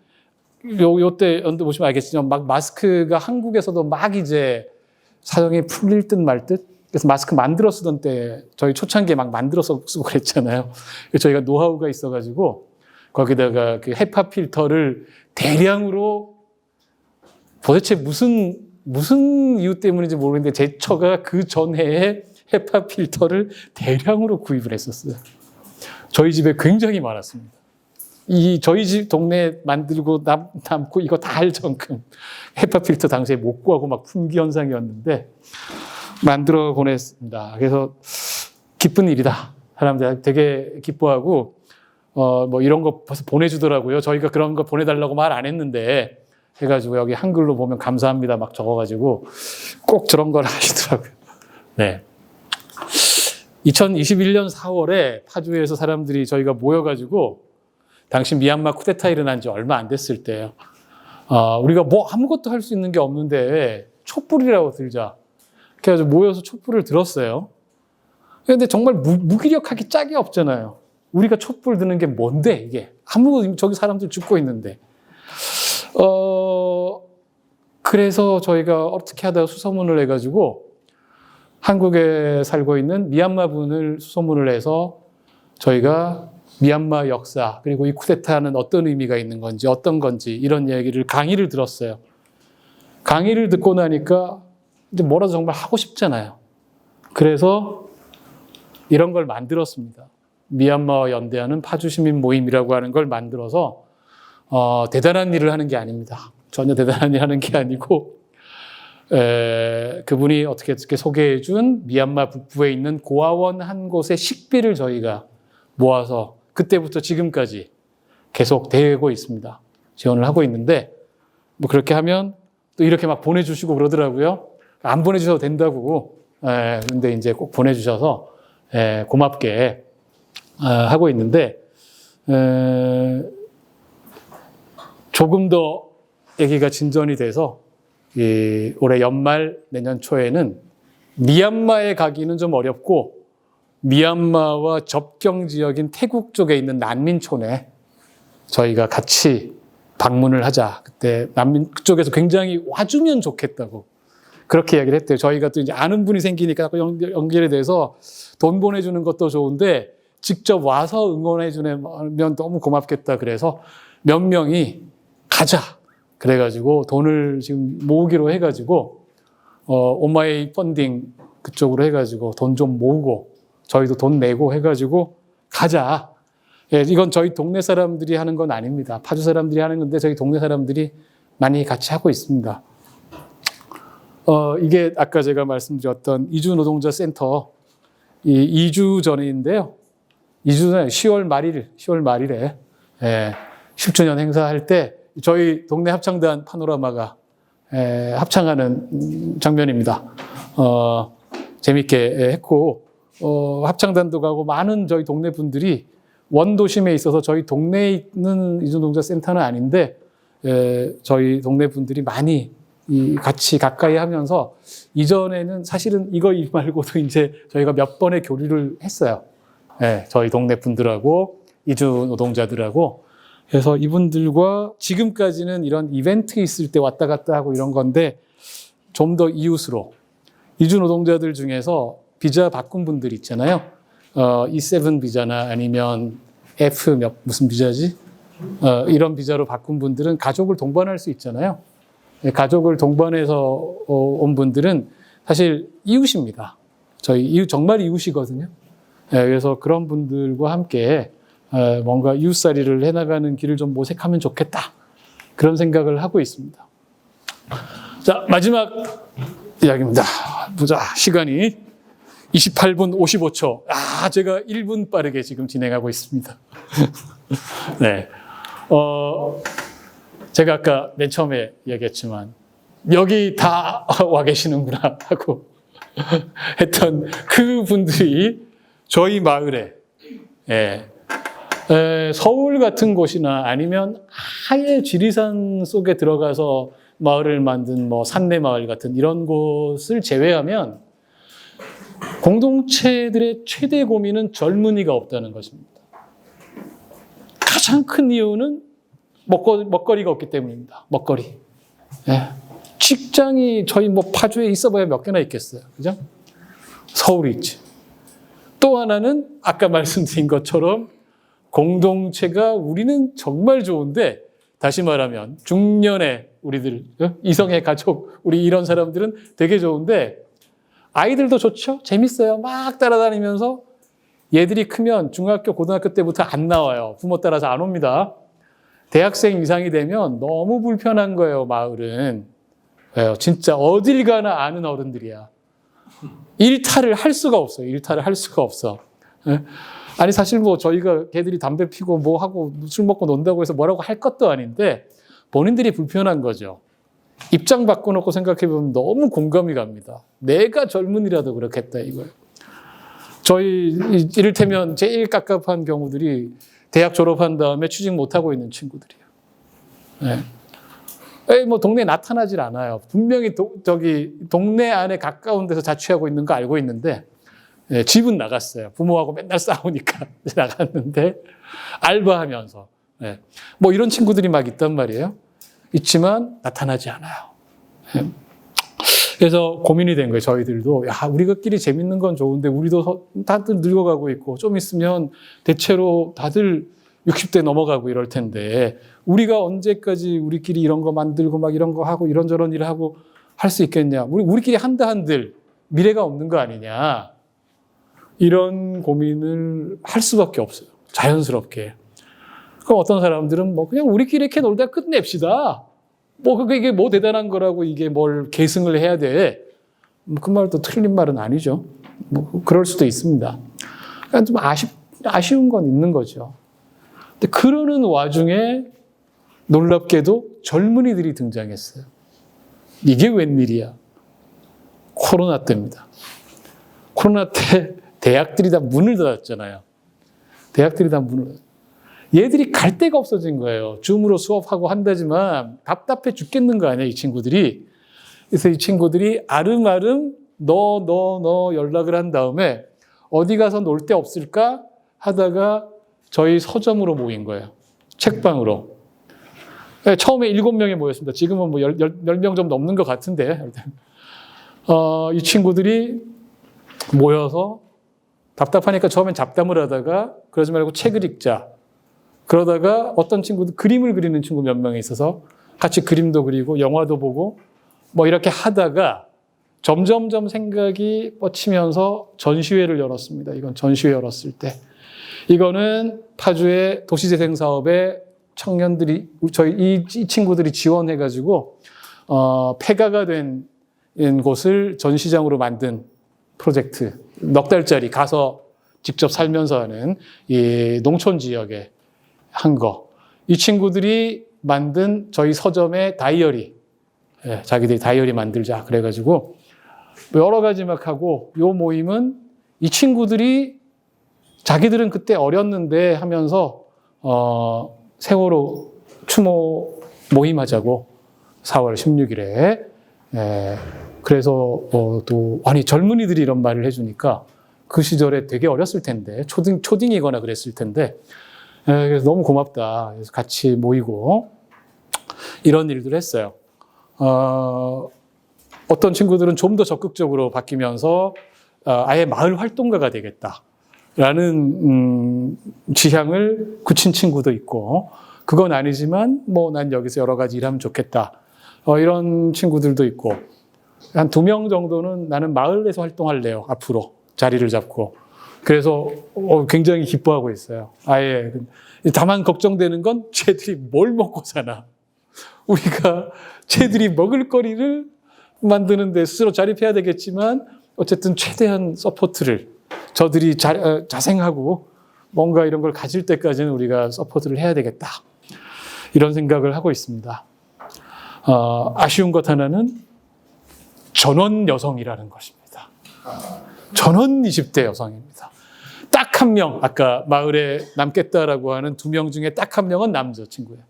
요때 언제 보시면 알겠지만 막 마스크가 한국에서도 막 이제 사정이 풀릴 듯 말 듯. 그래서 마스크 만들어 쓰던 때 저희 초창기에 막 만들어서 쓰고 그랬잖아요. 그래서 저희가 노하우가 있어가지고 거기다가 그 헤파 필터를 대량으로 도대체 무슨 이유 때문인지 모르겠는데 제 처가 그 전해에 헤파 필터를 대량으로 구입을 했었어요. 저희 집에 굉장히 많았습니다. 저희 집 동네에 만들고 남고 이거 다 할 정금. 헤파 필터 당시에 못 구하고 막 품귀 현상이었는데 만들어 보냈습니다. 그래서 기쁜 일이다. 사람들 되게 기뻐하고 이런 거 벌써 보내주더라고요. 저희가 그런 거 보내달라고 말 안 했는데 해가지고 여기 한글로 보면 감사합니다 막 적어가지고 꼭 저런 걸 하시더라고요. 네. 2021년 4월에 파주에서 사람들이 저희가 모여가지고 당시 미얀마 쿠데타 일어난 지 얼마 안 됐을 때요. 우리가 아무것도 할 수 있는 게 없는데 촛불이라고 들자. 그래서 모여서 촛불을 들었어요. 그런데 정말 무기력하기 짝이 없잖아요. 우리가 촛불 드는 게 뭔데 이게. 저기 사람들 죽고 있는데. 그래서 저희가 어떻게 하다가 수소문을 해가지고 한국에 살고 있는 미얀마 분을 수소문을 해서 저희가 미얀마 역사 그리고 이 쿠데타는 어떤 의미가 있는 건지 어떤 건지 이런 얘기를 강의를 들었어요. 강의를 듣고 나니까 이제 뭐라도 정말 하고 싶잖아요. 그래서 이런 걸 만들었습니다. 미얀마와 연대하는 파주 시민 모임이라고 하는 걸 만들어서 대단한 일을 하는 게 아닙니다. 전혀 대단한 일 하는 게 아니고 그분이 어떻게 소개해 준 미얀마 북부에 있는 고아원 한 곳의 식비를 저희가 모아서 그때부터 지금까지 계속 되고 있습니다. 지원을 하고 있는데 뭐 그렇게 하면 또 이렇게 막 보내주시고 그러더라고요. 안 보내주셔도 된다고. 근데 이제 꼭 보내주셔서 고맙게 하고 있는데 조금 더 얘기가 진전이 돼서 올해 연말 내년 초에는 미얀마에 가기는 좀 어렵고 미얀마와 접경 지역인 태국 쪽에 있는 난민촌에 저희가 같이 방문을 하자. 그때 난민 그쪽에서 굉장히 와주면 좋겠다고 그렇게 이야기를 했대요. 저희가 또 이제 아는 분이 생기니까 연결이 돼서 돈 보내주는 것도 좋은데 직접 와서 응원해주면 너무 고맙겠다. 그래서 몇 명이 가자. 그래가지고 돈을 지금 모으기로 해가지고 오마이 펀딩 그쪽으로 해가지고 돈 좀 모으고 저희도 돈 내고 해가지고 가자. 예, 이건 저희 동네 사람들이 하는 건 아닙니다. 파주 사람들이 하는 건데 저희 동네 사람들이 많이 같이 하고 있습니다. 이게 아까 제가 말씀드렸던 이주 노동자 센터 2주 전인데요. 2주 전에 10월 말일에 10주년 행사할 때 저희 동네 합창단 파노라마가 합창하는 장면입니다. 재밌게 했고 합창단도 가고 많은 저희 동네 분들이 원도심에 있어서 저희 동네에 있는 이주노동자 센터는 아닌데 저희 동네 분들이 많이 같이 가까이 하면서 이전에는 사실은 이거 말고도 이제 저희가 몇 번의 교류를 했어요. 저희 동네 분들하고 이주 노동자들하고 그래서 이분들과 지금까지는 이런 이벤트 있을 때 왔다 갔다 하고 이런 건데 좀 더 이웃으로 이주 노동자들 중에서 비자 바꾼 분들 있잖아요. E7 비자나 아니면 F 무슨 비자지? 이런 비자로 바꾼 분들은 가족을 동반할 수 있잖아요. 가족을 동반해서 온 분들은 사실 이웃입니다. 저희 이웃 정말 이웃이거든요. 그래서 그런 분들과 함께 뭔가 이웃살이를 해나가는 길을 좀 모색하면 좋겠다. 그런 생각을 하고 있습니다. 자, 마지막 이야기입니다. 보자, 시간이 28분 55초. 제가 1분 빠르게 지금 진행하고 있습니다. 네. 제가 아까 맨 처음에 얘기했지만, 여기 다 와 계시는구나 하고 했던 그 분들이 저희 마을에, 서울 같은 곳이나 아니면 아예 지리산 속에 들어가서 마을을 만든 뭐 산내 마을 같은 이런 곳을 제외하면 공동체들의 최대 고민은 젊은이가 없다는 것입니다. 가장 큰 이유는 먹거리가 없기 때문입니다. 먹거리. 직장이 저희 뭐 파주에 있어봐야 몇 개나 있겠어요. 그죠? 서울이 있지. 또 하나는 아까 말씀드린 것처럼 공동체가 우리는 정말 좋은데 다시 말하면 중년의 우리들, 이성의 가족, 우리 이런 사람들은 되게 좋은데 아이들도 좋죠? 재밌어요. 막 따라다니면서 얘들이 크면 중학교, 고등학교 때부터 안 나와요. 부모 따라서 안 옵니다. 대학생 이상이 되면 너무 불편한 거예요, 마을은. 왜요? 진짜 어딜 가나 아는 어른들이야. 일탈을 할 수가 없어요. 일탈을 할 수가 없어. 아니 사실 뭐 저희가 걔들이 담배 피고 뭐 하고 술 먹고 논다고 해서 뭐라고 할 것도 아닌데 본인들이 불편한 거죠. 입장 바꿔놓고 생각해보면 너무 공감이 갑니다. 내가 젊은이라도 그렇겠다 이거예요. 저희 이를테면 제일 깝깝한 경우들이 대학 졸업한 다음에 취직 못하고 있는 친구들이에요. 뭐 동네에 나타나질 않아요. 분명히 동네 안에 가까운 데서 자취하고 있는 거 알고 있는데 집은 나갔어요. 부모하고 맨날 싸우니까 나갔는데 알바하면서 뭐 이런 친구들이 막 있단 말이에요. 있지만 나타나지 않아요. 그래서 고민이 된 거예요. 저희들도 우리가끼리 재밌는 건 좋은데 우리도 다들 늙어가고 있고 좀 있으면 대체로 다들 60대 넘어가고 이럴 텐데 우리가 언제까지 우리끼리 이런 거 만들고 막 이런 거 하고 이런저런 일을 하고 할 수 있겠냐. 우리끼리 한들 미래가 없는 거 아니냐. 이런 고민을 할 수밖에 없어요. 자연스럽게. 그럼 어떤 사람들은 뭐 그냥 우리끼리 이렇게 놀다 끝냅시다. 뭐 이게 뭐 대단한 거라고 이게 뭘 계승을 해야 돼. 그 말도 틀린 말은 아니죠. 뭐 그럴 수도 있습니다. 그러니까 좀 아쉬운 건 있는 거죠. 근데 그러는 와중에 놀랍게도 젊은이들이 등장했어요. 이게 웬일이야? 코로나 때입니다. 코로나 때 대학들이 다 문을 닫았잖아요. 대학들이 다 문을 닫았어요. 얘들이 갈 데가 없어진 거예요. 줌으로 수업하고 한다지만 답답해 죽겠는 거 아니야, 이 친구들이. 그래서 이 친구들이 아름아름 너 연락을 한 다음에 어디 가서 놀 데 없을까 하다가 저희 서점으로 모인 거예요. 책방으로. 네, 처음에 7명이 모였습니다. 지금은 뭐 10명 좀 넘는 것 같은데. 이 친구들이 모여서 답답하니까 처음엔 잡담을 하다가 그러지 말고 책을 읽자. 그러다가 어떤 친구들 그림을 그리는 친구 몇 명이 있어서 같이 그림도 그리고 영화도 보고 뭐 이렇게 하다가 점점점 생각이 뻗치면서 전시회를 열었습니다. 이건 전시회 열었을 때. 이거는 파주의 도시재생 사업에 청년들이 저희 이 친구들이 지원해가지고 폐가가 된 곳을 전시장으로 만든 프로젝트. 넉 달짜리 가서 직접 살면서 하는 이 농촌 지역에 한 거. 이 친구들이 만든 저희 서점의 다이어리. 예, 자기들이 다이어리 만들자. 그래가지고 여러 가지 막 하고 요 모임은 이 친구들이 자기들은 그때 어렸는데 하면서 세월호 추모 모임하자고 4월 16일에 그래서 또 아니 젊은이들이 이런 말을 해주니까 그 시절에 되게 어렸을 텐데 초딩이거나 그랬을 텐데 그래서 너무 고맙다. 그래서 같이 모이고 이런 일들을 했어요. 어떤 친구들은 좀 더 적극적으로 바뀌면서 아예 마을 활동가가 되겠다라는 지향을 굳힌 친구도 있고 그건 아니지만 뭐 난 여기서 여러 가지 일하면 좋겠다. 이런 친구들도 있고 한 2명 정도는 나는 마을에서 활동할래요. 앞으로 자리를 잡고. 그래서 굉장히 기뻐하고 있어요. 아예 다만 걱정되는 건 쟤들이 뭘 먹고 사나. 우리가 쟤들이 먹을 거리를 만드는데 스스로 자립해야 되겠지만 어쨌든 최대한 서포트를 저들이 자생하고 뭔가 이런 걸 가질 때까지는 우리가 서포트를 해야 되겠다. 이런 생각을 하고 있습니다. 아쉬운 것 하나는 전원 여성이라는 것입니다. 전원 20대 여성입니다. 딱 한 명, 아까 마을에 남겠다라고 하는 2명 중에 딱 한 명은 남자친구예요.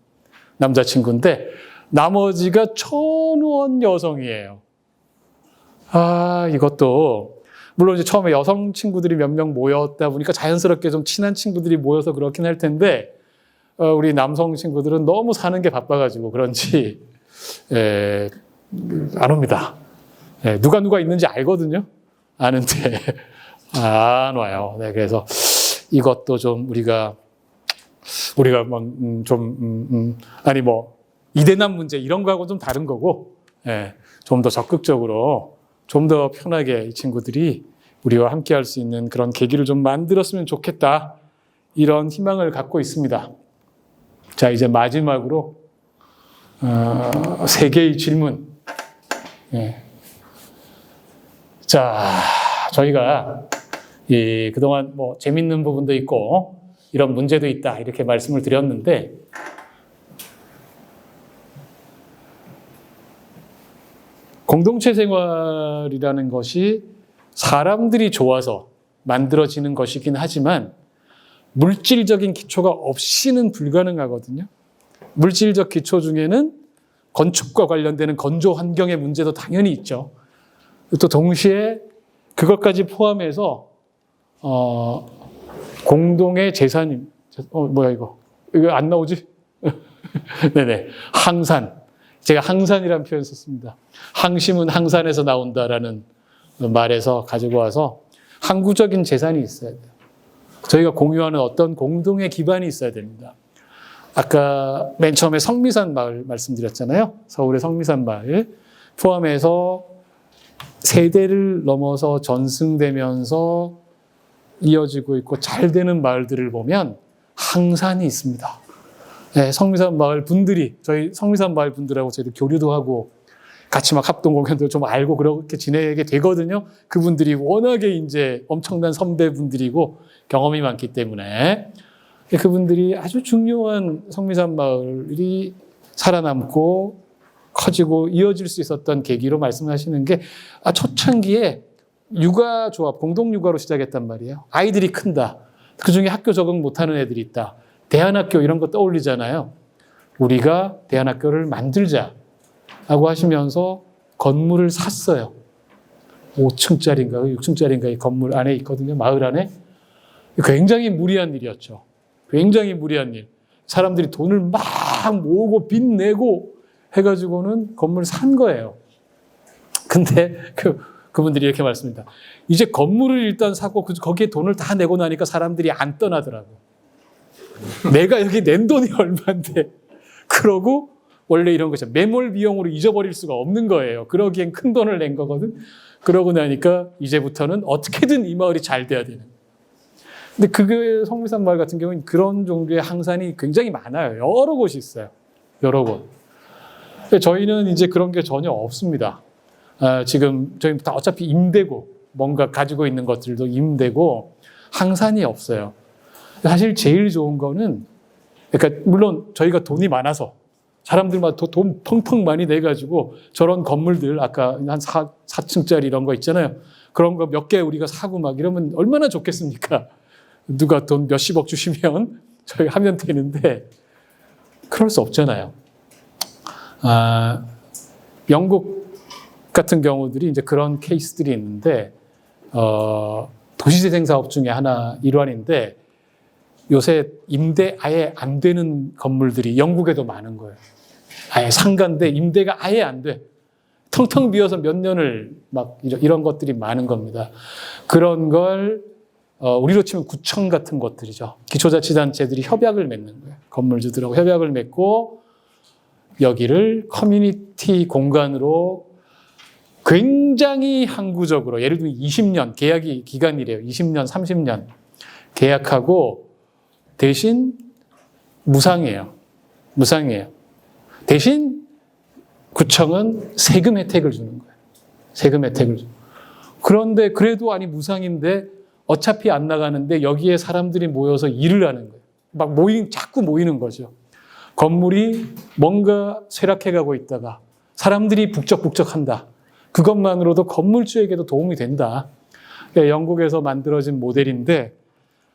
남자친구인데 나머지가 전원 여성이에요. 이것도 물론 이제 처음에 여성 친구들이 몇 명 모였다 보니까 자연스럽게 좀 친한 친구들이 모여서 그렇긴 할 텐데 우리 남성 친구들은 너무 사는 게 바빠가지고 그런지 안 옵니다. 누가 있는지 알거든요. 아는데 안 와요. 네, 그래서 이것도 좀 우리가 아니 뭐 이대남 문제 이런 거하고 좀 다른 거고 좀 더 적극적으로 좀 더 편하게 이 친구들이 우리와 함께 할 수 있는 그런 계기를 좀 만들었으면 좋겠다. 이런 희망을 갖고 있습니다. 자, 이제 마지막으로 3개의 질문. 자, 저희가 그동안 뭐 재밌는 부분도 있고 이런 문제도 있다 이렇게 말씀을 드렸는데 공동체 생활이라는 것이 사람들이 좋아서 만들어지는 것이긴 하지만 물질적인 기초가 없이는 불가능하거든요. 물질적 기초 중에는 건축과 관련되는 건조 환경의 문제도 당연히 있죠. 또 동시에 그것까지 포함해서 공동의 재산이 뭐야 이거 안 나오지? 네네 항산. 제가 항산이라는 표현 썼습니다. 항심은 항산에서 나온다라는 말에서 가지고 와서 항구적인 재산이 있어야 돼요. 저희가 공유하는 어떤 공동의 기반이 있어야 됩니다. 아까 맨 처음에 성미산 마을 말씀드렸잖아요. 서울의 성미산 마을 포함해서 세대를 넘어서 전승되면서 이어지고 있고 잘 되는 마을들을 보면 항산이 있습니다. 네, 성미산 마을 분들이 저희 성미산 마을 분들하고 저희도 교류도 하고 같이 막 합동 공연도 좀 알고 그렇게 지내게 되거든요. 그분들이 워낙에 이제 엄청난 선배분들이고 경험이 많기 때문에 그분들이 아주 중요한 성미산 마을이 살아남고 커지고 이어질 수 있었던 계기로 말씀하시는 게 초창기에 육아조합, 공동육아로 시작했단 말이에요. 아이들이 큰다. 그중에 학교 적응 못하는 애들이 있다. 대안학교 이런 거 떠올리잖아요. 우리가 대안학교를 만들자라고 하시면서 건물을 샀어요. 5층짜리인가 6층짜리인가 이 건물 안에 있거든요. 마을 안에. 굉장히 무리한 일이었죠. 굉장히 무리한 일. 사람들이 돈을 막 모으고 빚 내고 해가지고는 건물 산 거예요. 근데 그분들이 이렇게 말씀합니다. 이제 건물을 일단 사고 거기에 돈을 다 내고 나니까 사람들이 안 떠나더라고. 내가 여기 낸 돈이 얼마인데. 그러고 원래 이런 거죠. 매몰 비용으로 잊어버릴 수가 없는 거예요. 그러기엔 큰 돈을 낸 거거든. 그러고 나니까 이제부터는 어떻게든 이 마을이 잘 돼야 되는. 근데 그게 성미산 마을 같은 경우는 그런 종류의 항산이 굉장히 많아요. 여러 곳이 있어요. 여러 곳. 근데 저희는 이제 그런 게 전혀 없습니다. 지금 저희 다 어차피 임대고 뭔가 가지고 있는 것들도 임대고 항산이 없어요. 사실 제일 좋은 거는 그러니까 물론 저희가 돈이 많아서 사람들마다 돈 펑펑 많이 내가지고 저런 건물들 아까 한 4층짜리 이런 거 있잖아요. 그런 거 몇 개 우리가 사고 막 이러면 얼마나 좋겠습니까? 누가 돈 몇십억 주시면 저희 하면 되는데 그럴 수 없잖아요. 영국 같은 경우들이 이제 그런 케이스들이 있는데 도시재생 사업 중에 하나 일환인데 요새 임대 아예 안 되는 건물들이 영국에도 많은 거예요. 아예 상가인데 임대가 아예 안 돼. 텅텅 비어서 몇 년을 막 이런 것들이 많은 겁니다. 그런 걸 우리로 치면 구청 같은 것들이죠. 기초자치단체들이 협약을 맺는 거예요. 건물주들하고 협약을 맺고 여기를 커뮤니티 공간으로 굉장히 항구적으로 예를 들면 20년 계약이 기간이래요. 20년, 30년 계약하고 대신 무상이에요. 무상이에요. 대신 구청은 세금 혜택을 주는 거예요. 세금 혜택을 주는 거예요. 그런데 그래도 아니 무상인데 어차피 안 나가는데 여기에 사람들이 모여서 일을 하는 거예요. 막 자꾸 모이는 거죠. 건물이 뭔가 쇠락해가고 있다가 사람들이 북적북적한다. 그것만으로도 건물주에게도 도움이 된다. 그러니까 영국에서 만들어진 모델인데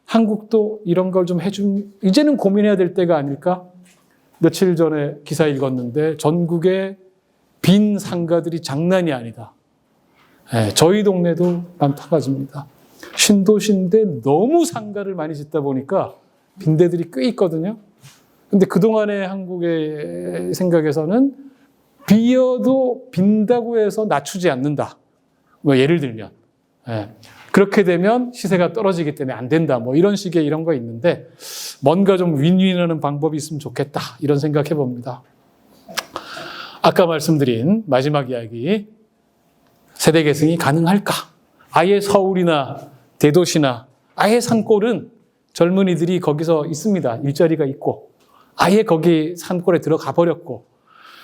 한국도 이런 걸 좀 이제는 고민해야 될 때가 아닐까? 며칠 전에 기사 읽었는데 전국에 빈 상가들이 장난이 아니다. 저희 동네도 많다가집니다. 신도시인데 너무 상가를 많이 짓다 보니까 빈대들이 꽤 있거든요. 근데 그동안의 한국의 생각에서는 비어도 빈다고 해서 낮추지 않는다. 뭐 예를 들면. 그렇게 되면 시세가 떨어지기 때문에 안 된다. 뭐 이런 식의 이런 거 있는데 뭔가 좀 윈윈하는 방법이 있으면 좋겠다. 이런 생각해 봅니다. 아까 말씀드린 마지막 이야기. 세대 계승이 가능할까? 아예 서울이나 대도시나 아예 산골은 젊은이들이 거기서 있습니다. 일자리가 있고 아예 거기 산골에 들어가 버렸고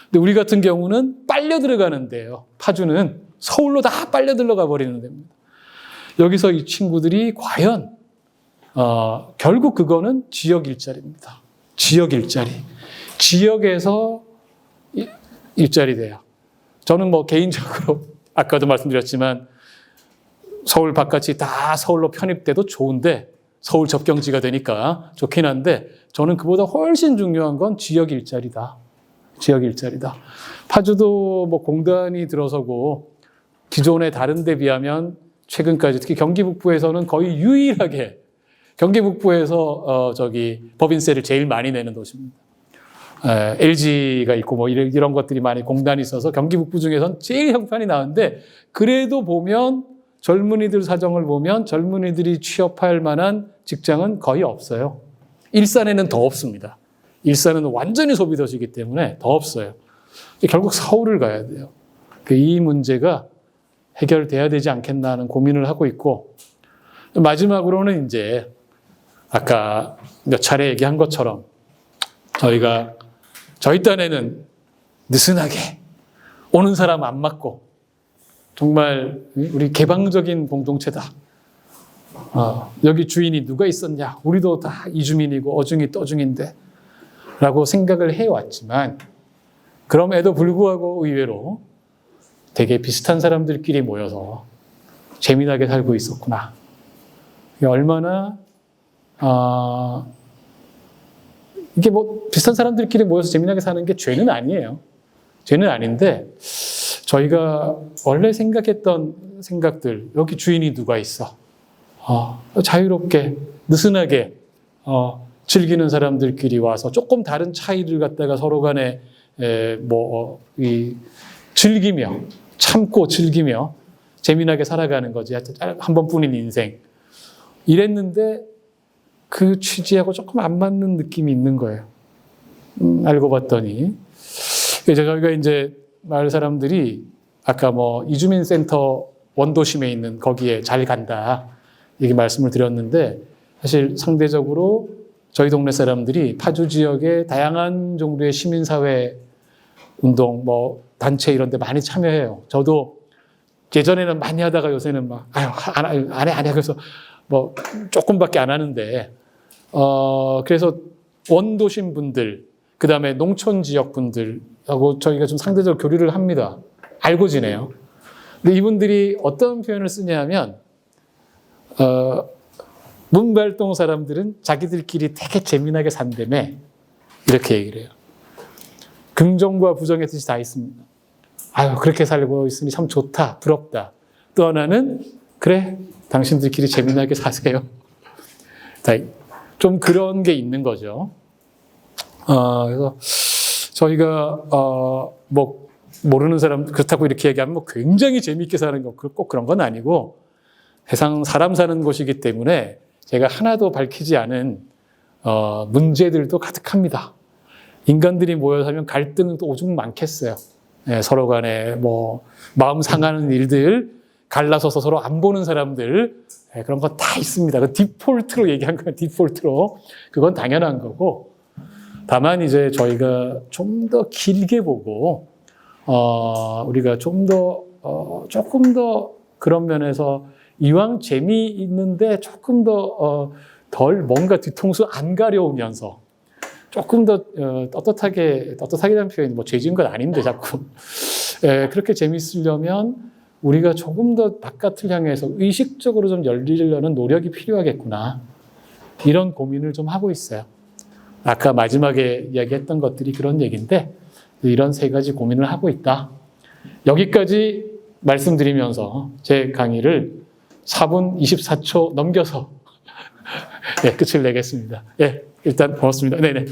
근데 우리 같은 경우는 빨려 들어가는데요. 파주는 서울로 다 빨려 들어가 버리는 데입니다. 여기서 이 친구들이 과연 결국 그거는 지역 일자리입니다. 지역 일자리. 지역에서 일자리 돼요. 저는 뭐 개인적으로 아까도 말씀드렸지만 서울 바깥이 다 서울로 편입돼도 좋은데 서울 접경지가 되니까 좋긴 한데 저는 그보다 훨씬 중요한 건 지역 일자리다. 지역 일자리다. 파주도 뭐 공단이 들어서고 기존의 다른 데 비하면 최근까지 특히 경기 북부에서는 거의 유일하게 경기 북부에서 법인세를 제일 많이 내는 도시입니다. LG가 있고 뭐 이런 것들이 많이 공단이 있어서 경기 북부 중에서는 제일 형편이 나은데 그래도 보면 젊은이들 사정을 보면 젊은이들이 취업할 만한 직장은 거의 없어요. 일산에는 더 없습니다. 일산은 완전히 소비도시이기 때문에 더 없어요. 결국 서울을 가야 돼요. 이 문제가 해결돼야 되지 않겠나 하는 고민을 하고 있고 마지막으로는 이제 아까 몇 차례 얘기한 것처럼 저희 딴에는 느슨하게 오는 사람 안 맞고 정말 우리 개방적인 공동체다. 여기 주인이 누가 있었냐? 우리도 다 이주민이고 어중이 떠중인데 라고 생각을 해왔지만 그럼에도 불구하고 의외로 되게 비슷한 사람들끼리 모여서 재미나게 살고 있었구나. 얼마나 이게 뭐 비슷한 사람들끼리 모여서 재미나게 사는 게 죄는 아니에요. 죄는 아닌데 저희가 원래 생각했던 생각들, 여기 주인이 누가 있어? 자유롭게 느슨하게 즐기는 사람들끼리 와서 조금 다른 차이를 갖다가 서로 간에 즐기며 참고 즐기며 재미나게 살아가는 거지. 한 번뿐인 인생. 이랬는데 그 취지하고 조금 안 맞는 느낌이 있는 거예요. 알고 봤더니 저희가 이제 마을 사람들이 아까 뭐 이주민센터 원도심에 있는 거기에 잘 간다 이렇게 말씀을 드렸는데 사실 상대적으로 저희 동네 사람들이 파주 지역의 다양한 종류의 시민사회 운동, 뭐 단체 이런 데 많이 참여해요. 저도 예전에는 많이 하다가 요새는 막 안 해. 그래서 뭐 조금밖에 안 하는데 그래서 원도심 분들, 그 다음에 농촌 지역 분들하고 저희가 좀 상대적으로 교류를 합니다. 알고 지내요. 근데 이분들이 어떤 표현을 쓰냐면 문발동 사람들은 자기들끼리 되게 재미나게 산다며 이렇게 얘기를 해요. 긍정과 부정의 뜻이 다 있습니다. 그렇게 살고 있으니 참 좋다, 부럽다. 또 하나는 그래, 당신들끼리 재미나게 사세요. 좀 그런 게 있는 거죠. 그래서 저희가 뭐 모르는 사람 그렇다고 이렇게 얘기하면 뭐 굉장히 재미있게 사는 거 꼭 그런 건 아니고 세상 사람 사는 곳이기 때문에 제가 하나도 밝히지 않은 문제들도 가득합니다. 인간들이 모여 살면 갈등은 또 오죽 많겠어요. 서로 간에 뭐 마음 상하는 일들, 갈라서서 서로 안 보는 사람들, 그런 거 다 있습니다. 그 디폴트로 얘기한 거예요. 디폴트로. 그건 당연한 거고. 다만 이제 저희가 좀 더 길게 보고 우리가 조금 더 그런 면에서 이왕 재미있는데 조금 더 덜 뭔가 뒤통수 안 가려우면서 조금 더 떳떳하게라는 표현이 뭐 죄 지은 건 아닌데 자꾸 그렇게 재밌으려면 우리가 조금 더 바깥을 향해서 의식적으로 좀 열리려는 노력이 필요하겠구나. 이런 고민을 좀 하고 있어요. 아까 마지막에 이야기했던 것들이 그런 얘기인데 이런 세 가지 고민을 하고 있다. 여기까지 말씀드리면서 제 강의를 4분 24초 넘겨서 끝을 내겠습니다. 일단 고맙습니다. 네네.